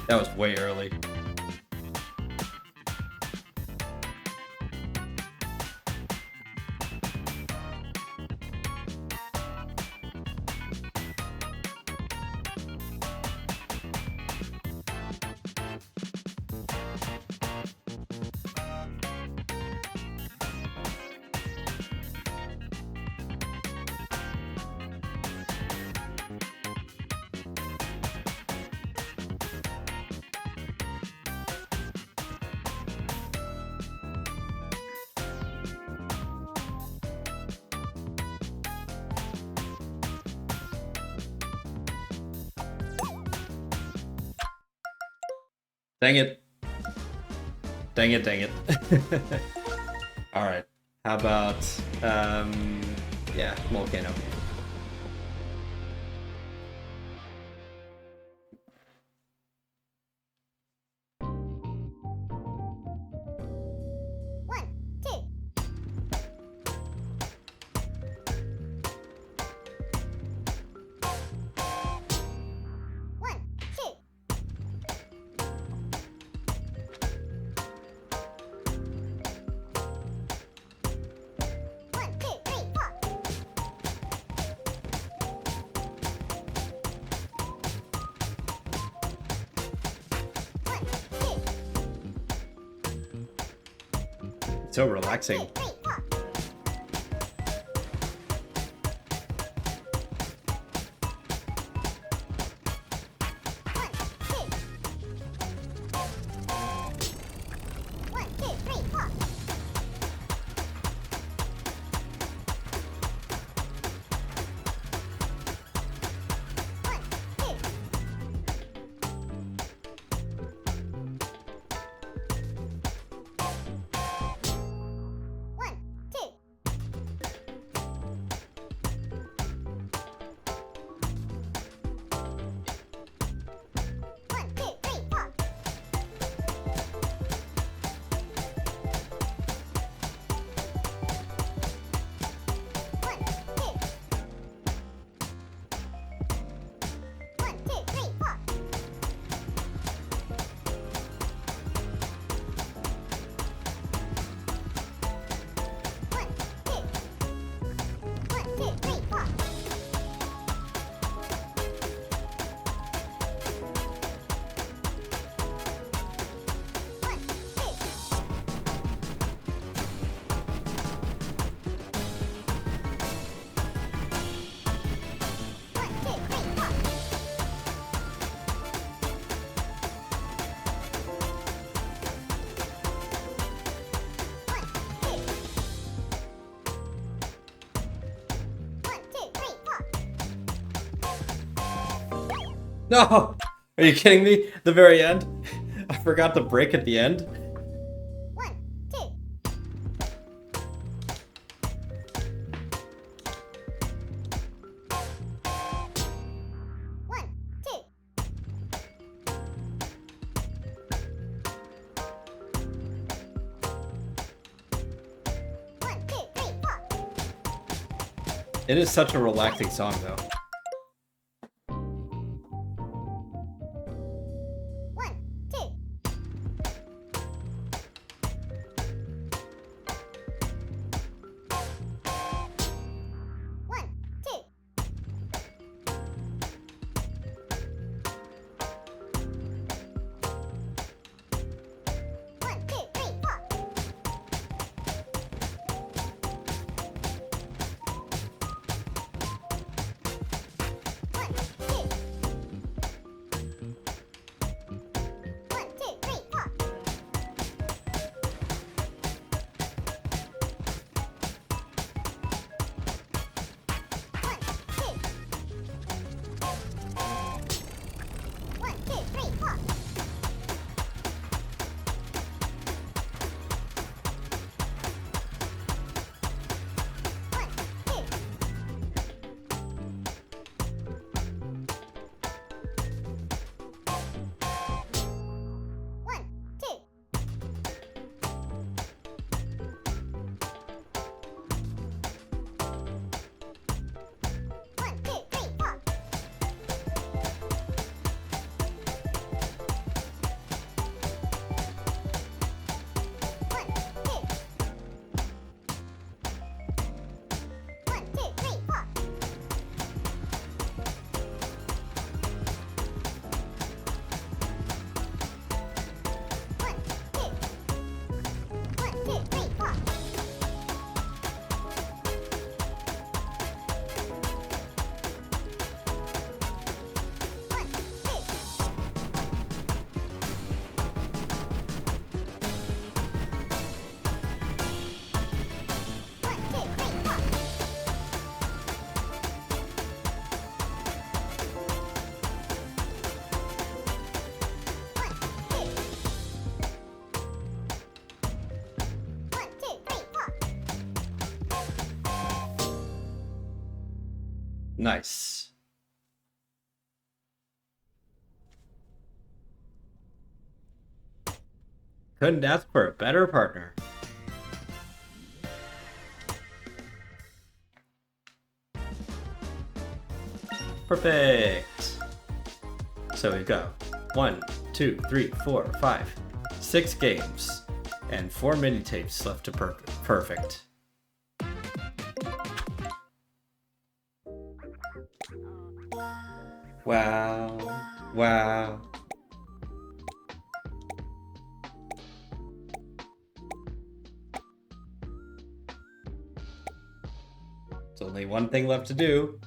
That was way early. Dang it. Dang it, dang it. Alright. How about, yeah, volcano. So relaxing. No! Are you kidding me? The very end? I forgot the break at the end? It is such a relaxing song, though. Nice. Couldn't ask for a better partner. Perfect. So we go 1, 2, 3, 4, 5, 6 games, and 4 mini tapes left to perfect. Wow. Wow. There's only one thing left to do.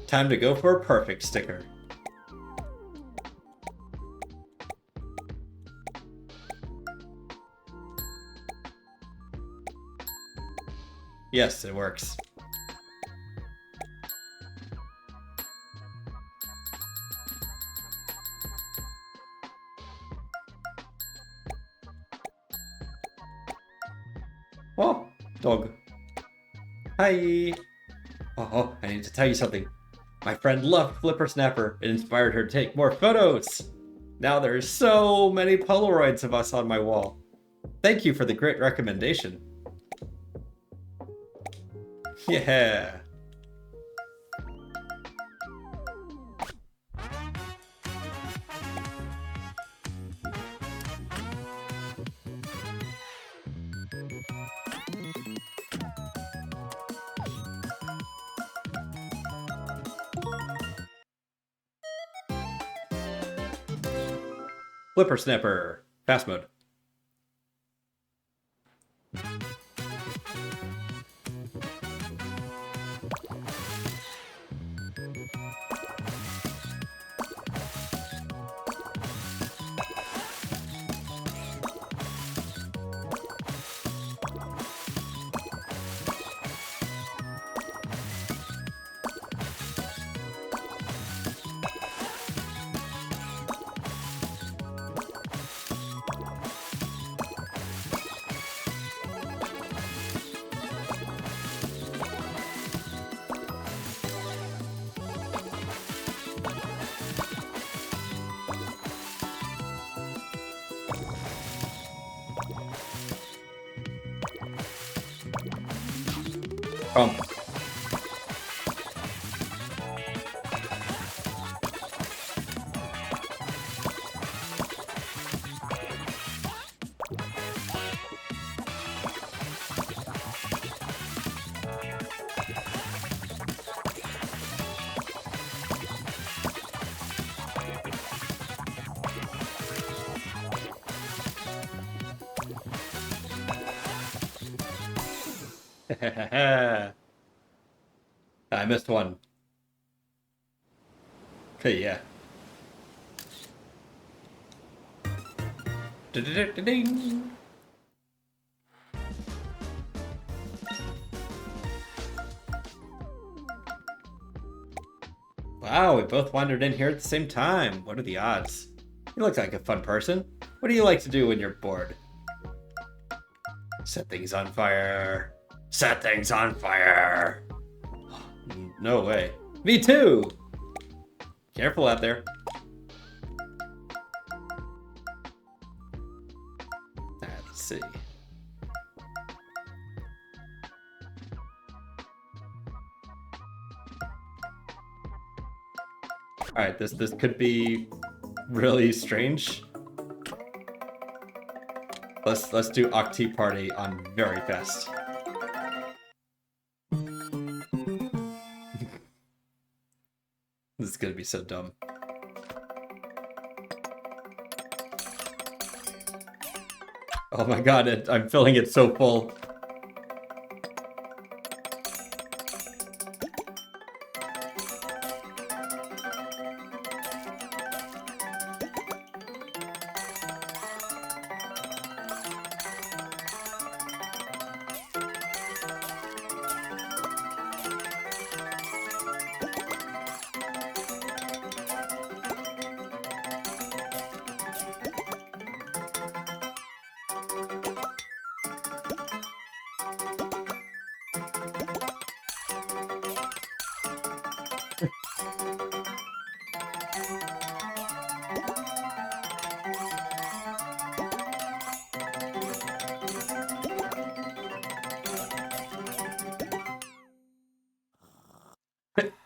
Time to go for a perfect sticker. Yes, it works. Oh, dog. Hi. Oh, I need to tell you something. My friend loved Flipper Snapper. It inspired her to take more photos. Now there's so many Polaroids of us on my wall. Thank you for the great recommendation. Yeah. Flipper Snapper. Fast mode. I missed one. Okay, yeah. Ding. Wow, we both wandered in here at the same time. What are the odds? You look like a fun person. What do you like to do when you're bored? Set things on fire. Set things on fire. No way. Me too! Careful out there. Let's see. Alright, this could be really strange. Let's do Octi Party on very fast. This is gonna be so dumb. Oh my god, I'm filling it so full.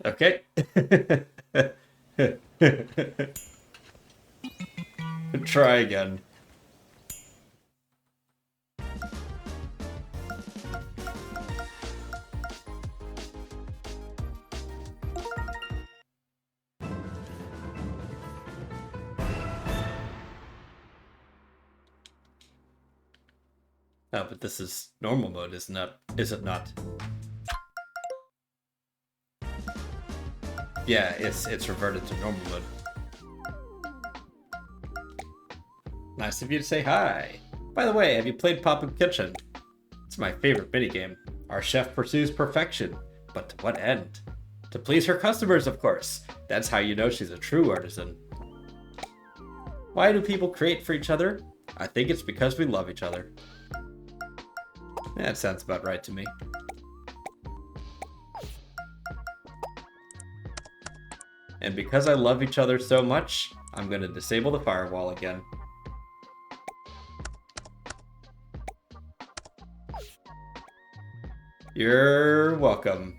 Okay. Try again. Oh, but this is normal mode, isn't it? Is it not? Yeah, it's reverted to normal mode. Nice of you to say hi. By the way, have you played Pop-Up Kitchen? It's my favorite minigame. Our chef pursues perfection, but to what end? To please her customers, of course. That's how you know she's a true artisan. Why do people create for each other? I think it's because we love each other. That sounds about right to me. And because I love each other so much, I'm going to disable the firewall again. You're welcome.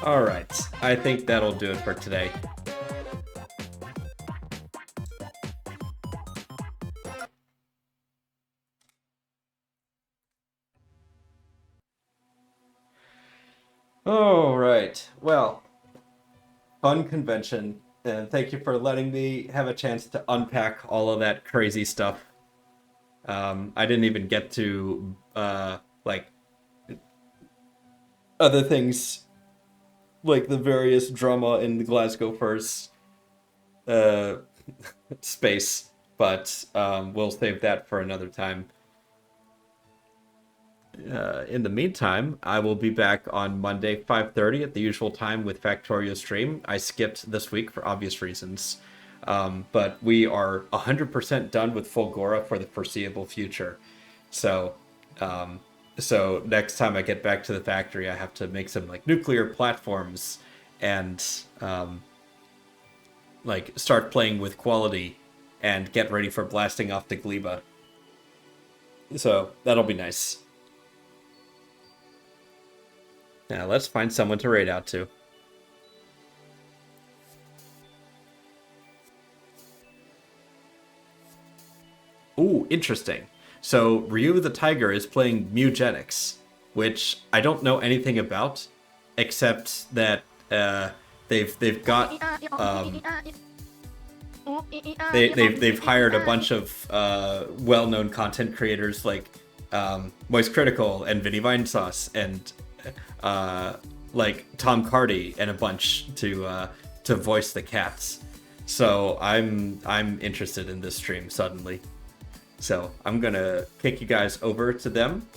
Alright, I think that'll do it for today. Alright, well, fun convention, and thank you for letting me have a chance to unpack all of that crazy stuff. I didn't even get to, like, other things, like the various drama in the Glasgow First space, but we'll save that for another time. In the meantime, I will be back on Monday, 5:30 at the usual time with Factorio stream. I skipped this week for obvious reasons, but we are 100% done with Fulgora for the foreseeable future. So, so next time I get back to the factory, I have to make some like nuclear platforms and like start playing with quality and get ready for blasting off the Gleba. So that'll be nice. Now let's find someone to raid out to. Ooh, interesting. So Ryu the Tiger is playing Mugenics, which I don't know anything about, except that they've got they've hired a bunch of well-known content creators like Moist Critical and Vinny Vinesauce and like Tom Cardy and a bunch to voice the cats. So I'm interested in this stream suddenly. So I'm gonna kick you guys over to them.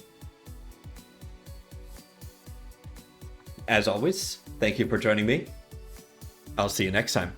As always, thank you for joining me. I'll see you next time.